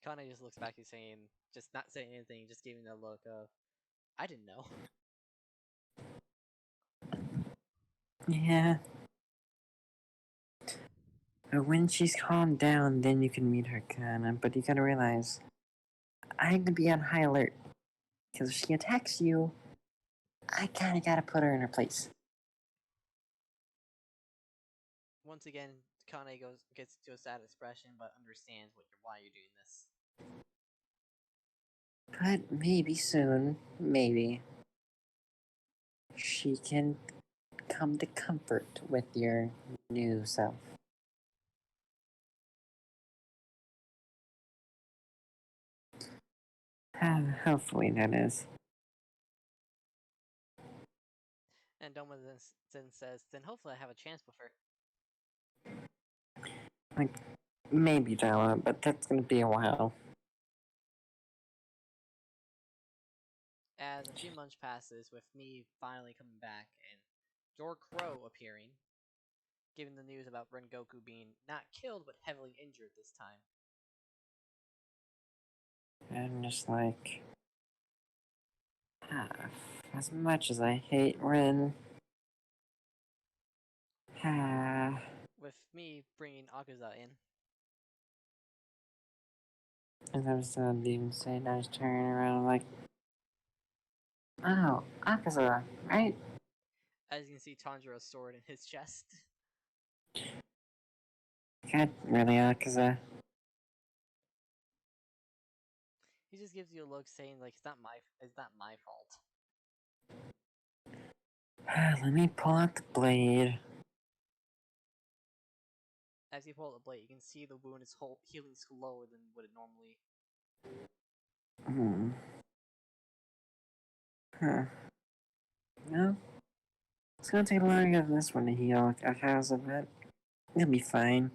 Kana just looks back and just not saying anything, just giving a look of, "I didn't know." Yeah. But when she's calmed down, then you can meet her, Kana. But you gotta realize, I'm gonna be on high alert. Because if she attacks you, I kinda gotta put her in her place. Once again, Kane gets to a sad expression, but understands why you're doing this. But maybe soon, maybe, she can come to comfort with your new self. Hopefully that is. And Doma then says, "Then hopefully I have a chance with her." Like, maybe Della, but that's gonna be a while. As a few months passes, with me finally coming back and Crow appearing, giving the news about Rengoku being not killed but heavily injured this time. I'm just like, as much as I hate Ren, with me bringing Akuza in. as I was didn't even saying, I was turning around like, oh, Akaza, right? As you can see, Tanjiro's sword in his chest. God, really, Akaza? He just gives you a look, saying like it's not my fault. Let me pull out the blade. As you pull out the blade, you can see the wound is healing slower than what it normally. Huh. No. It's gonna take longer than this one to heal Akaza, but it'll be fine.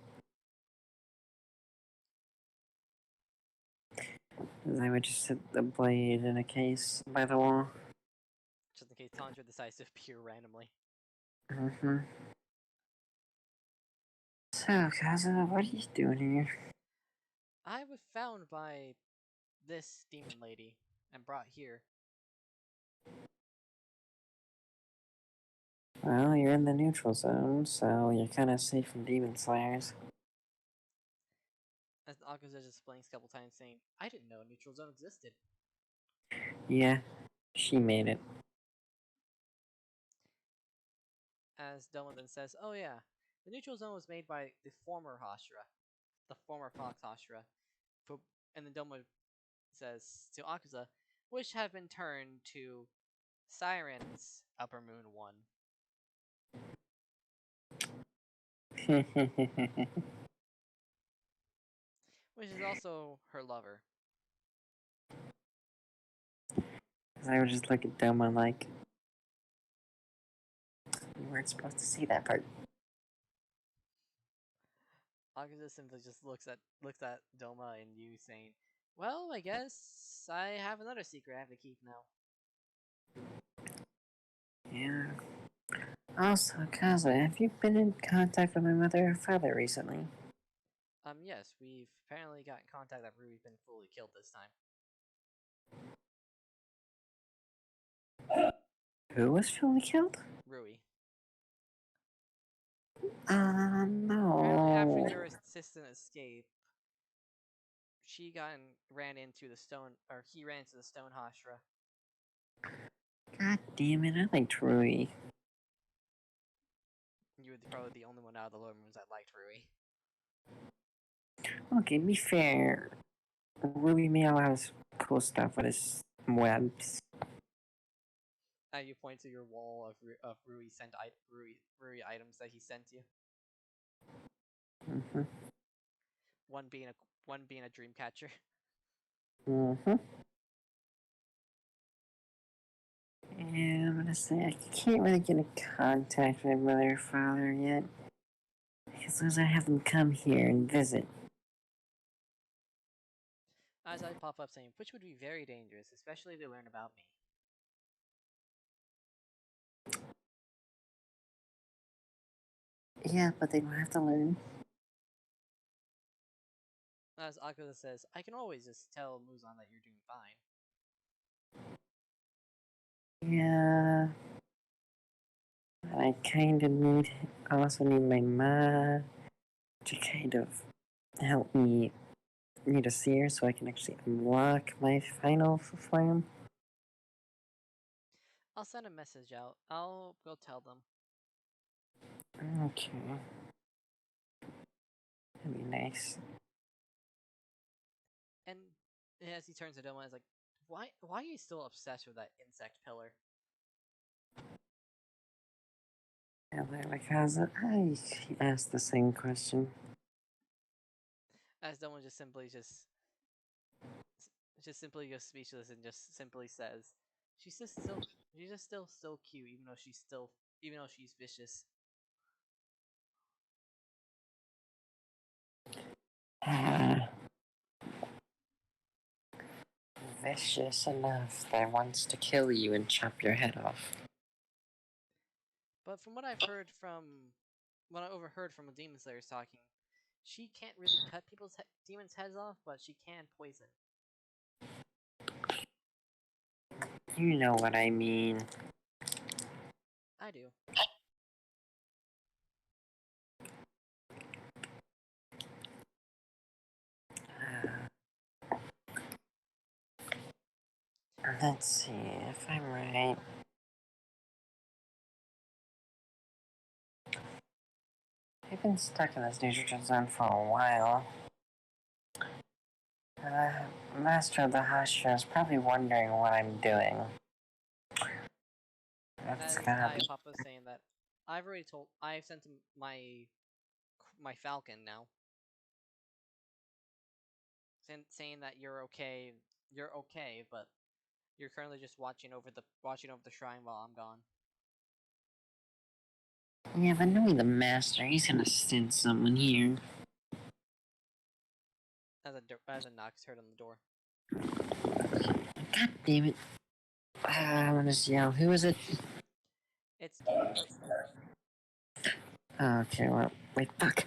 As I would just set the blade in a case by the wall. Just in case Tanjiro decides to appear randomly. So, Akaza, what are you doing here? I was found by this demon lady and brought here. Well, you're in the neutral zone, so you're kind of safe from demon slayers. As Akuza just explains a couple times, saying, "I didn't know a neutral zone existed." Yeah, she made it. As Doma then says, "Oh yeah, the neutral zone was made by the former Hashira, the former Fox Hashira." And then Doma says to Akuza, "which have been turned to Siren's Upper Moon 1. Which is also her lover." I would just look at Doma like, you weren't supposed to see that part. Akuza simply just looks at Doma and you, saying, "Well, I guess I have another secret I have to keep now." Yeah. Also, Kaza, have you been in contact with my mother or father recently? Yes, we've apparently got in contact that Ruby's been fully killed this time. Who was finally killed? Rui. Apparently, after No. your assistant escape, she ran into the stone, or he ran into the stone Hashra. God damn it, I liked Rui. You were probably the only one out of the lower moons that liked Rui. Okay, be fair. Rui made a lot of cool stuff with his webs. You point to your wall of Rui Rui items that he sent you. Mm-hmm. One being a dream catcher. Mm-hmm. And I'm gonna say I can't really get in contact with my mother or father yet. As long as I have them come here and visit. As I pop up saying, which would be very dangerous, especially if they learn about me. Yeah, but they don't have to learn. As Akuza says, I can always just tell Muzan that you're doing fine. Yeah. I also need my ma to kind of help me need a seer so I can actually unlock my final form. I'll send a message out. I'll go tell them. Okay. That'd be nice. And as he turns to Doma, he's like, why are you still obsessed with that insect pillar? Yeah, like, how's it? I asked the same question. As Doma just simply goes speechless and just simply says, she's just still cute, even though she's vicious. Vicious enough that wants to kill you and chop your head off. But from what I overheard from the Demon Slayers talking, she can't really cut demons' heads off, but she can poison. You know what I mean. I do. Let's see if I'm right. I've been stuck in this nitrogen zone for a while. Master of the Hashira is probably wondering what I'm doing. That's As gotta I be. Papa saying that, I've sent him my falcon now, saying that you're okay, but you're currently just watching over the shrine while I'm gone. Yeah, but knowing the master, he's gonna send someone here. As a knock's heard on the door. God damn it. I'm gonna just yell. Who is it? It's Gabe. Okay, well, wait, fuck.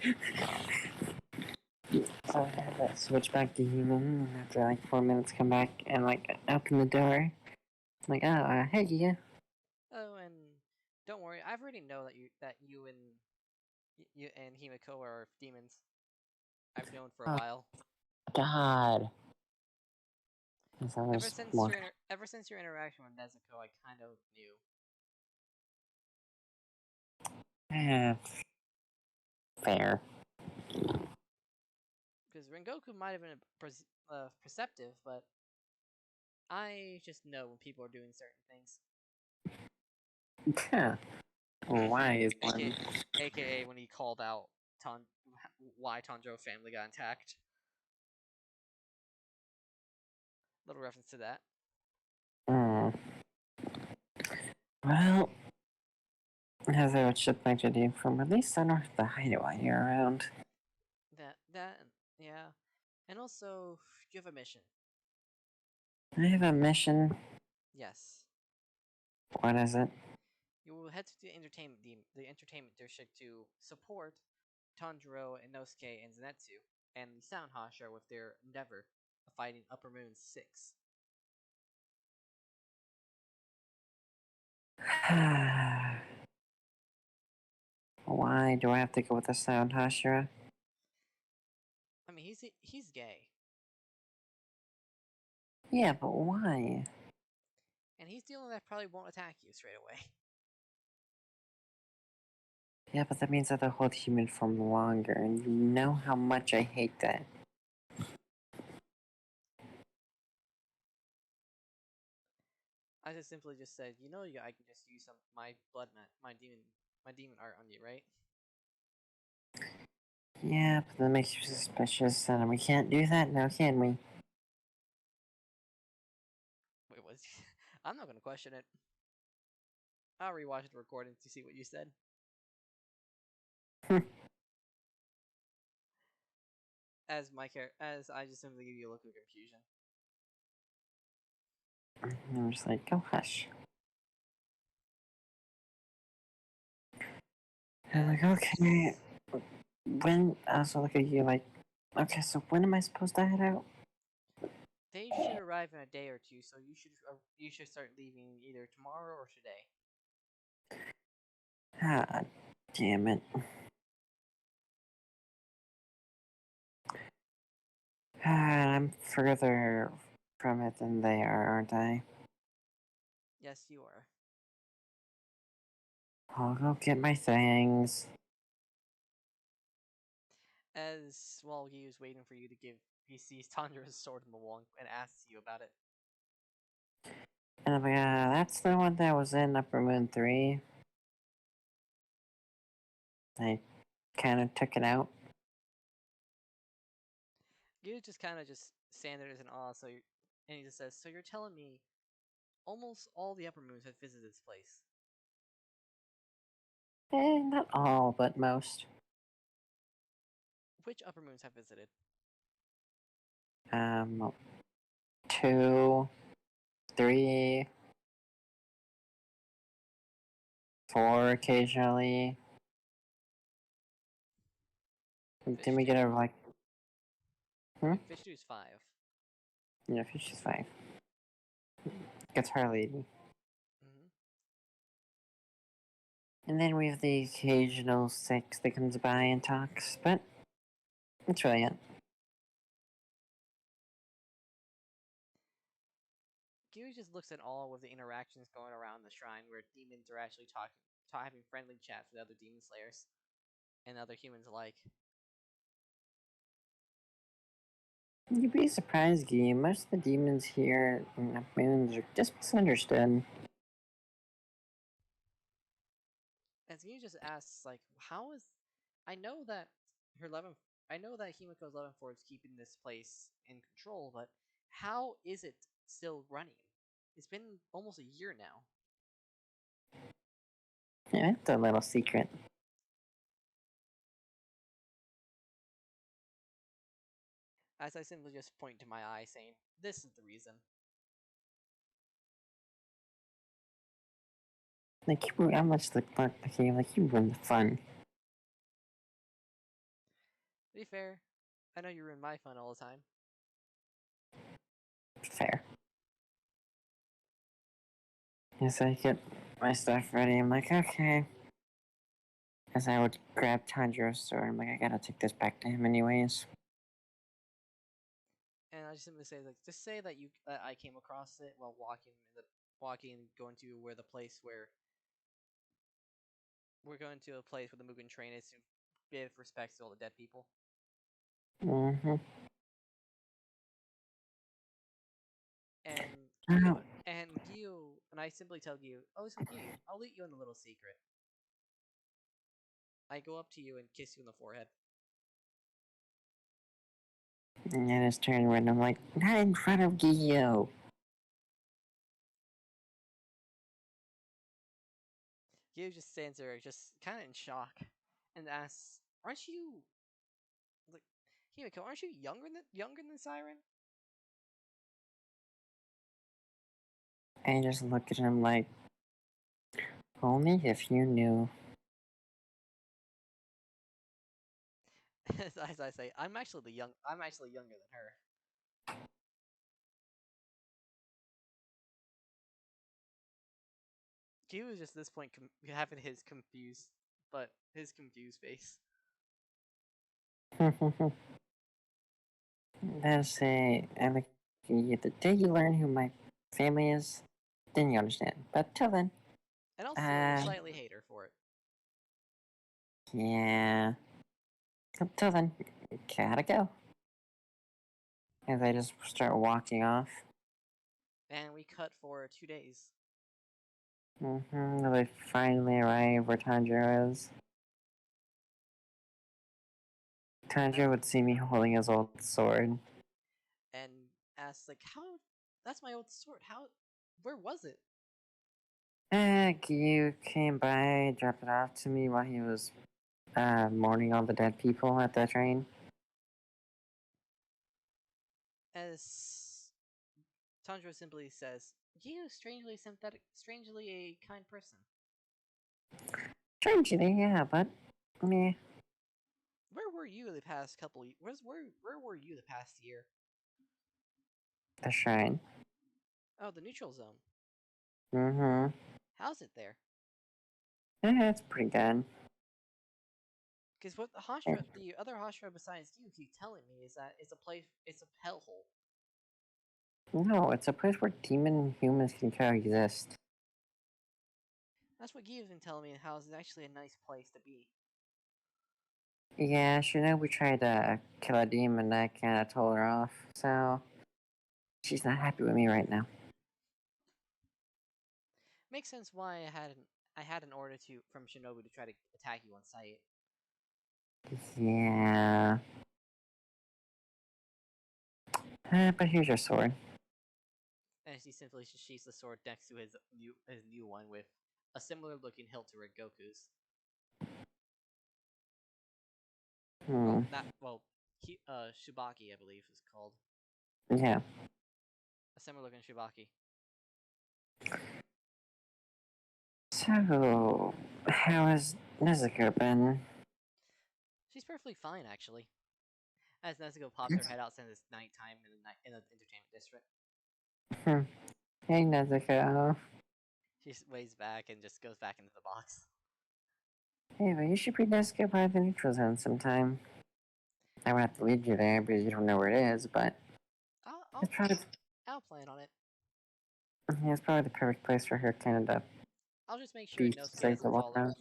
So I had to switch back to human, and after like 4 minutes come back and like open the door. I'm like, hey, yeah. Oh, and don't worry, I've already know that you and Himiko are demons. I've known for a Oh, while. God. Ever since your interaction with Nezuko, I kind of knew. Yeah, fair. Because Rengoku might have been perceptive, but I just know when people are doing certain things. Yeah. Why is one? AKA when he called out why Tanjiro family got attacked. Little reference to that. Well, as I would expect you to do from at least I don't have to hide it while you're around. Yeah. And also, you have a mission. I have a mission. Yes. What is it? You will head to the entertainment district to support Tanjiro, Inosuke, and Zenitsu, and the Sound Hashira with their endeavor of fighting Upper Moon 6. Why do I have to go with the sound, Hashira? I mean, he's gay, Yeah, but why? and he's the only one that probably won't attack you straight away. Yeah, but that means that they'll hold human form longer, and you know how much I hate that. I just simply just said, you know, I can just use my my demon art on you, right? Yeah, but that makes you suspicious, and we can't do that now, can we? Wait, what? I'm not gonna question it. I'll rewatch the recording to see what you said. As I just simply give you a look of confusion. And I'm just like, go hush. And I'm like, okay. When? So look at you, like, okay, so when am I supposed to head out? They should arrive in a day or two, so you should start leaving either tomorrow or today. Ah, damn it. I'm further from it than they are, aren't I? Yes, you are. I'll go get my things. As while he was waiting for you to give, he sees Tandra's sword in the wall and asks you about it. And I'm like, that's the one that was in Upper Moon 3. I kind of took it out. You just kind of just stand there as an awe. And he just says, "So you're telling me almost all the upper moons have visited this place?" Not all, but most. Which upper moons have visited? 2, 3, 4 occasionally. Then we get a like. Fish 5. Yeah, Fish is 5. Guitar Lady. Mm-hmm. And then we have the occasional 6 that comes by and talks, but that's really it. Gyu just looks at all of the interactions going around the shrine where demons are actually having friendly chats with other demon slayers and other humans alike. You'd be surprised, Guy. Most of the demons here in the moons are just misunderstood. And Gyu just asks, like, how is... I know that her 11... I know that Himiko's 11-4 is keeping this place in control, but how is it still running? It's been almost a year now. Yeah, it's a little secret. As I simply just point to my eye, saying, "This is the reason." Like, how much the game, like, you ruin the fun. To be fair, I know you ruin my fun all the time. Fair. As I get my stuff ready, I'm like, okay. As I would grab Tanjiro's sword, I'm like, I gotta take this back to him anyways. And I just simply say, like, just say that I came across it while walking and going to where the place where we're going to a place where the Mugen train is to give respects to all the dead people. Mm-hmm. And Gyu, and I simply tell Gyu, "Oh, so Gyu, I'll let you in a little secret." I go up to you and kiss you on the forehead. And then it's turned red, and I'm like, not in front of Gio. Gyu just stands there, just kind of in shock, and asks, "Aren't you like Himiko? Aren't you younger than Siren?" I just look at him like, only if you knew. As I say, I'm actually younger than her. Q is just at this point having his confused face. Let's say, and the day you learn who my family is, then you understand. But till then, And also slightly hate her for it. yeah. Till then, gotta go. As I just start walking off. And we cut for 2 days. They finally arrive where Tanjiro is. Tanjiro would see me holding his old sword. And asks, like, how? That's my old sword. How? Where was it? Gyu came by, dropped it off to me while he was mourning all the dead people at the train. As Tanjiro simply says, "You strangely sympathetic, strangely a kind person." Strangely, yeah, but meh. Where were you the past couple? Where were you the past year? The shrine. Oh, the neutral zone. How's it there? It's pretty good. Because what the other Hashira besides you keep telling me is that it's a hellhole. No, it's a place where demon and humans can coexist. That's what Giyu's been telling me, and how it's actually a nice place to be. Yeah, we tried to kill a demon that kind of told her off, so she's not happy with me right now. Makes sense why I had an order from Shinobu to try to attack you on sight. Yeah. But here's your sword. And he simply sheaths the sword next to his new one with a similar looking hilt to Goku's. Shubaki, I believe, is called. Yeah. A similar looking Shubaki. So, how has Nezuko been? She's perfectly fine, actually. As Nezuko pops her head out since it's nighttime in the entertainment district. Hey, Nezuko. She waves back and just goes back into the box. Hey, but you should bring Nezuko by the neutral zone sometime. I would have to lead you there because you don't know where it is, but I'll plan on it. Yeah, it's probably the perfect place for her kind of I'll just make sure Inosuke doesn't follow her.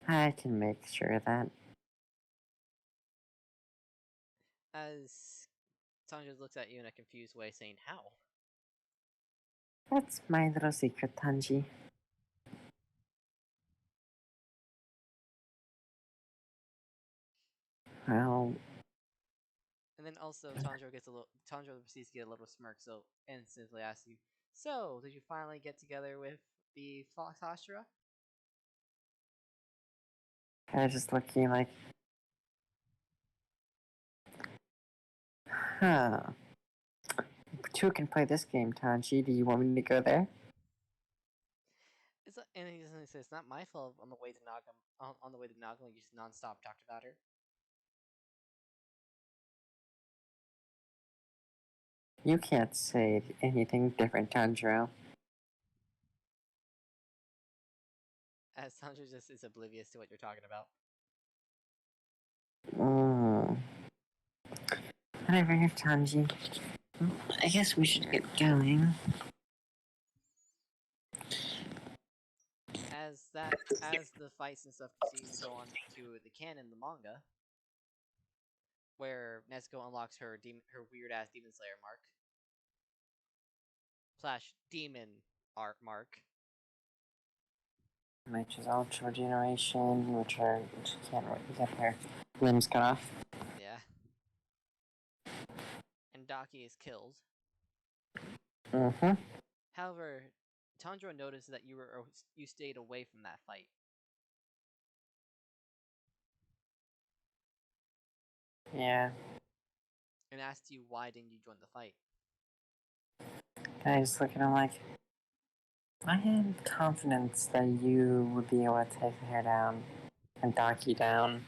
I can make sure of that. As Tanjiro looks at you in a confused way, saying, "How?" That's my little secret, Tanji. Well. And then also Tanjiro proceeds to get a little smirk, so and simply asks you, "So, did you finally get together with the Fox Hashira?" I was just looking like, huh. Two can play this game, Tanji. Do you want me to go there? And he says, "It's not my fault. On the way to Nagama, you just nonstop talked about her." You can't say anything different, Tanjiro. As Tanjiro just is oblivious to what you're talking about. Whatever, Tanji. I guess we should get going. As the fights and stuff continue to go on to the canon, the manga, where Nezuko unlocks her weird ass Demon Slayer mark / demon art mark, Which is Ultra Regeneration, which can't get her limbs cut off. Yeah. And Daki is killed. However, Tanjiro noticed that you stayed away from that fight. Yeah. And asked you why didn't you join the fight. I just look at him like, I had confidence that you would be able to take her down and Daki down.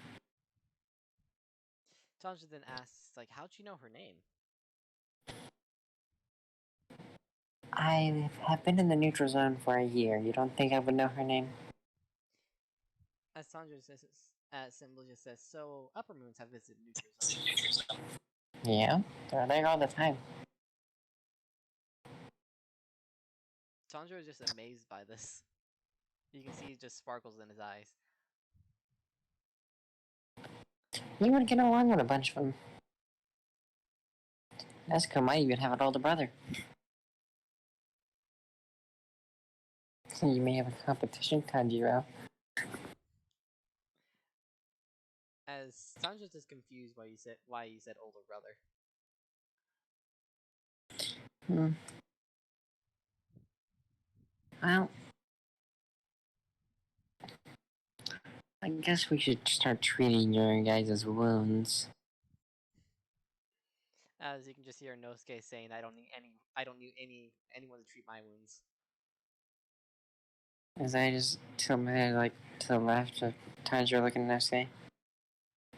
Tanjiro then asks, like, how'd you know her name? I have been in the neutral zone for a year. You don't think I would know her name? As Sandra says, Symbol just says, so upper moons have visited neutral zone. Yeah, they're there all the time. Sandra is just amazed by this. You can see he just sparkles in his eyes. You would get along with a bunch of them. Nezuko might even have an older brother. You may have a competition, Tanjiro. As Sandra's just confused why you said older brother. Well, I guess we should start treating your guys' wounds. As you can just hear Nosuke saying, I don't need anyone to treat my wounds. As I just tilt my head like to the left of Tanjiro looking at Nosuke.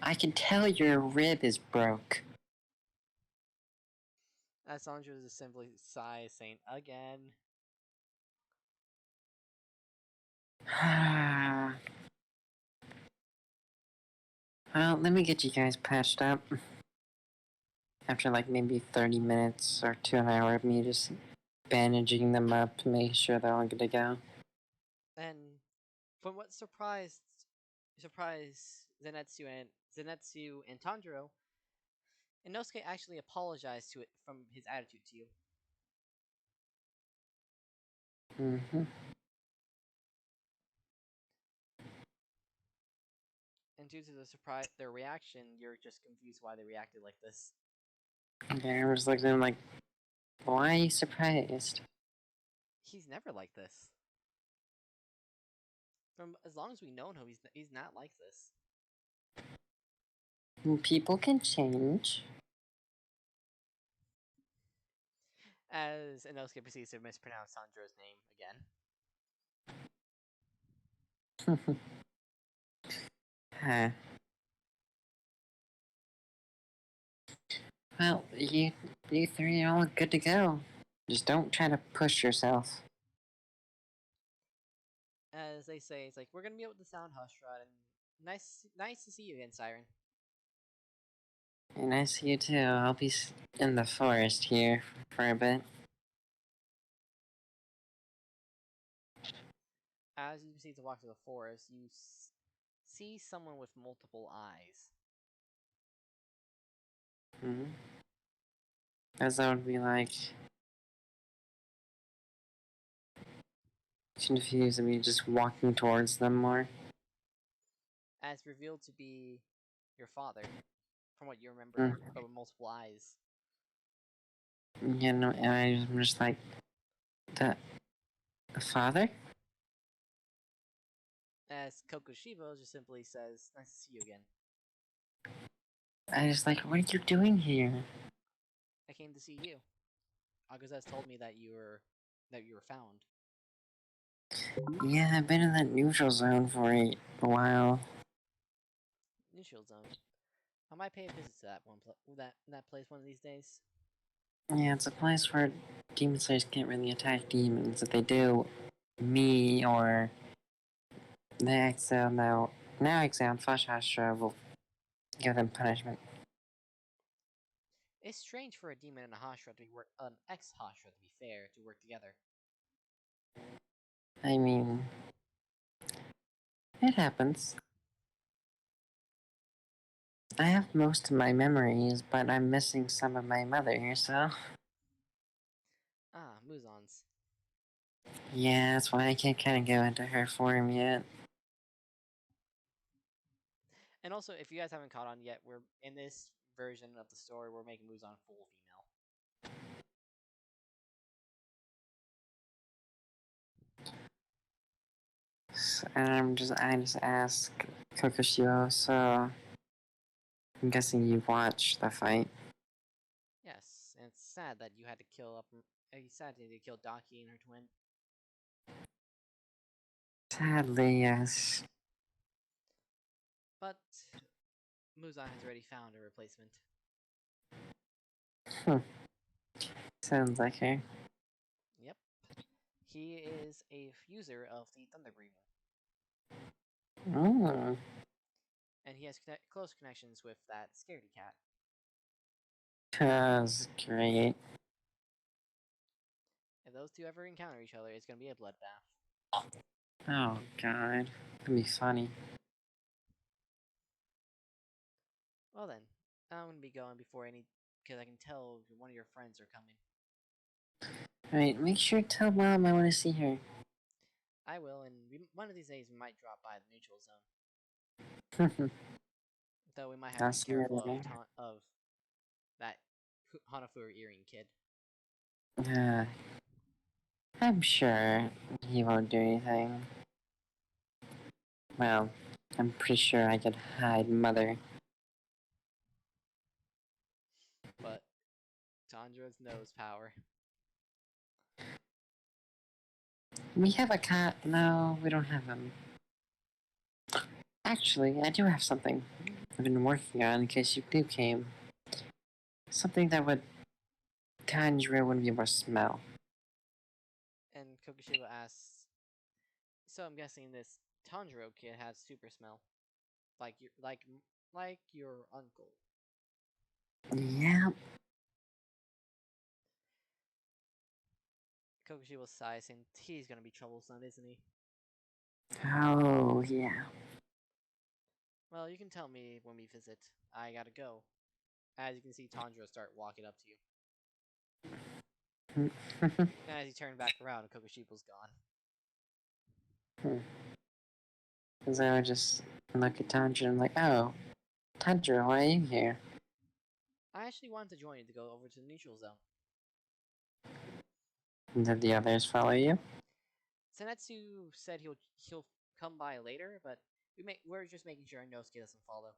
I can tell your rib is broke. As Sandra just simply sighs, saying, again. Well, let me get you guys patched up. After like maybe 30 minutes or to an hour of me just bandaging them up to make sure they're all good to go. And from what surprised Zenitsu and Tanjiro, Inosuke actually apologized to it from his attitude to you. Mm-hmm. And due to their reaction, you're just confused why they reacted like this. Yeah, I was looking at him like, why are you surprised? He's never like this. From as long as we've known him, he's not like this. People can change. As Inosuke proceeds to mispronounce Sandra's name again. Huh. Well, you three are all good to go. Just don't try to push yourself. As they say, it's like, we're gonna meet with the Sound Hush Rod, and nice to see you again, Siren. And I see you too. I'll be in the forest here for a bit. As you proceed to walk through the forest, you see someone with multiple eyes. Mm-hmm. As I would be like confused of me just walking towards them more. As revealed to be your father, from what you remember, but with multiple eyes. You know, and I'm just like, the father? As Kokushibo just simply says, nice to see you again. I just like, what are you doing here? I came to see you. Agazes told me that you were found. Yeah, I've been in that neutral zone for a while. Neutral zone. I might pay a visit to that place one of these days. Yeah, it's a place where demon slayers can't really attack demons. If they do, me or the exile now exiled Fashastra will give them punishment. It's strange for a demon and an ex-Hashra to be fair, to work together. I mean, it happens. I have most of my memories, but I'm missing some of my mother, so... Ah, Muzans. Yeah, that's why I can't kind of go into her form yet. And also, if you guys haven't caught on yet, we're in this version of the story, we're making Muzan full female. And I just asked Kokushio, so I'm guessing you watched the fight. Yes, and it's sad that you had to kill Daki and her twin. Sadly, yes. But Muzan has already found a replacement. Sounds like her. Yep. He is a user of the Thunder Breather, Oh, and he has close connections with that scaredy cat. that's great. If those two ever encounter each other, it's gonna be a bloodbath. Oh god, that'd be funny. Well then, I'm gonna be going before because I can tell one of your friends are coming. Alright, make sure to tell Mom I want to see her. I will, and one of these days we might drop by the neutral zone. Though we might have I'll to be see you careful later. of that Hanafuru earring kid. I'm sure he won't do anything. Well, I'm pretty sure I could hide Mother. But Tanjiro's nose power. We have a cat. No, we don't have him. Actually, I do have something I've been working on in case you do came. Something that would Tanjiro wouldn't be able to smell. And Kokushiba asks, "So I'm guessing this Tanjiro kid has super smell, like your uncle." Yeah. Kokushiba sighs, and he's gonna be troublesome, isn't he? Oh, yeah. Well, you can tell me when we visit. I gotta go. As you can see, Tanjiro start walking up to you. And as you turn back around, Kokushiba's gone. Because I would just look at Tanjiro and like, oh, Tanjiro, why are you here? I actually wanted to join you to go over to the neutral zone. And did the others follow you? Senetsu said he'll come by later, but we're just making sure Inosuke doesn't follow.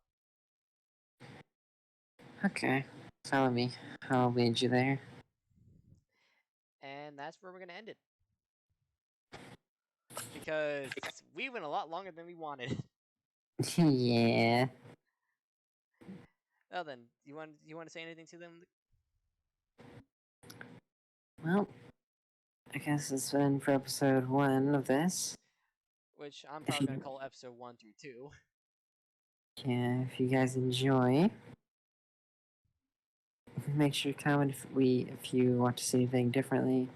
Okay, follow me. I'll lead you there. And that's where we're gonna end it. Because we went a lot longer than we wanted. Yeah. Well then, you want to say anything to them? Well, I guess it's been for episode 1 of this. Which I'm probably gonna call episode 1 through 2. Yeah, if you guys enjoy, make sure to comment if you want to see anything differently,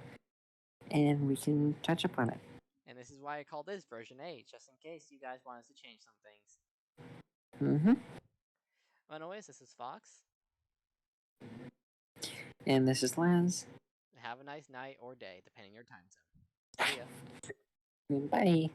and we can touch upon it. And this is why I call this version 8, just in case you guys want us to change some things. Anyways, this is Fox. And this is Laz. Have a nice night or day, depending on your time zone. See ya. Bye.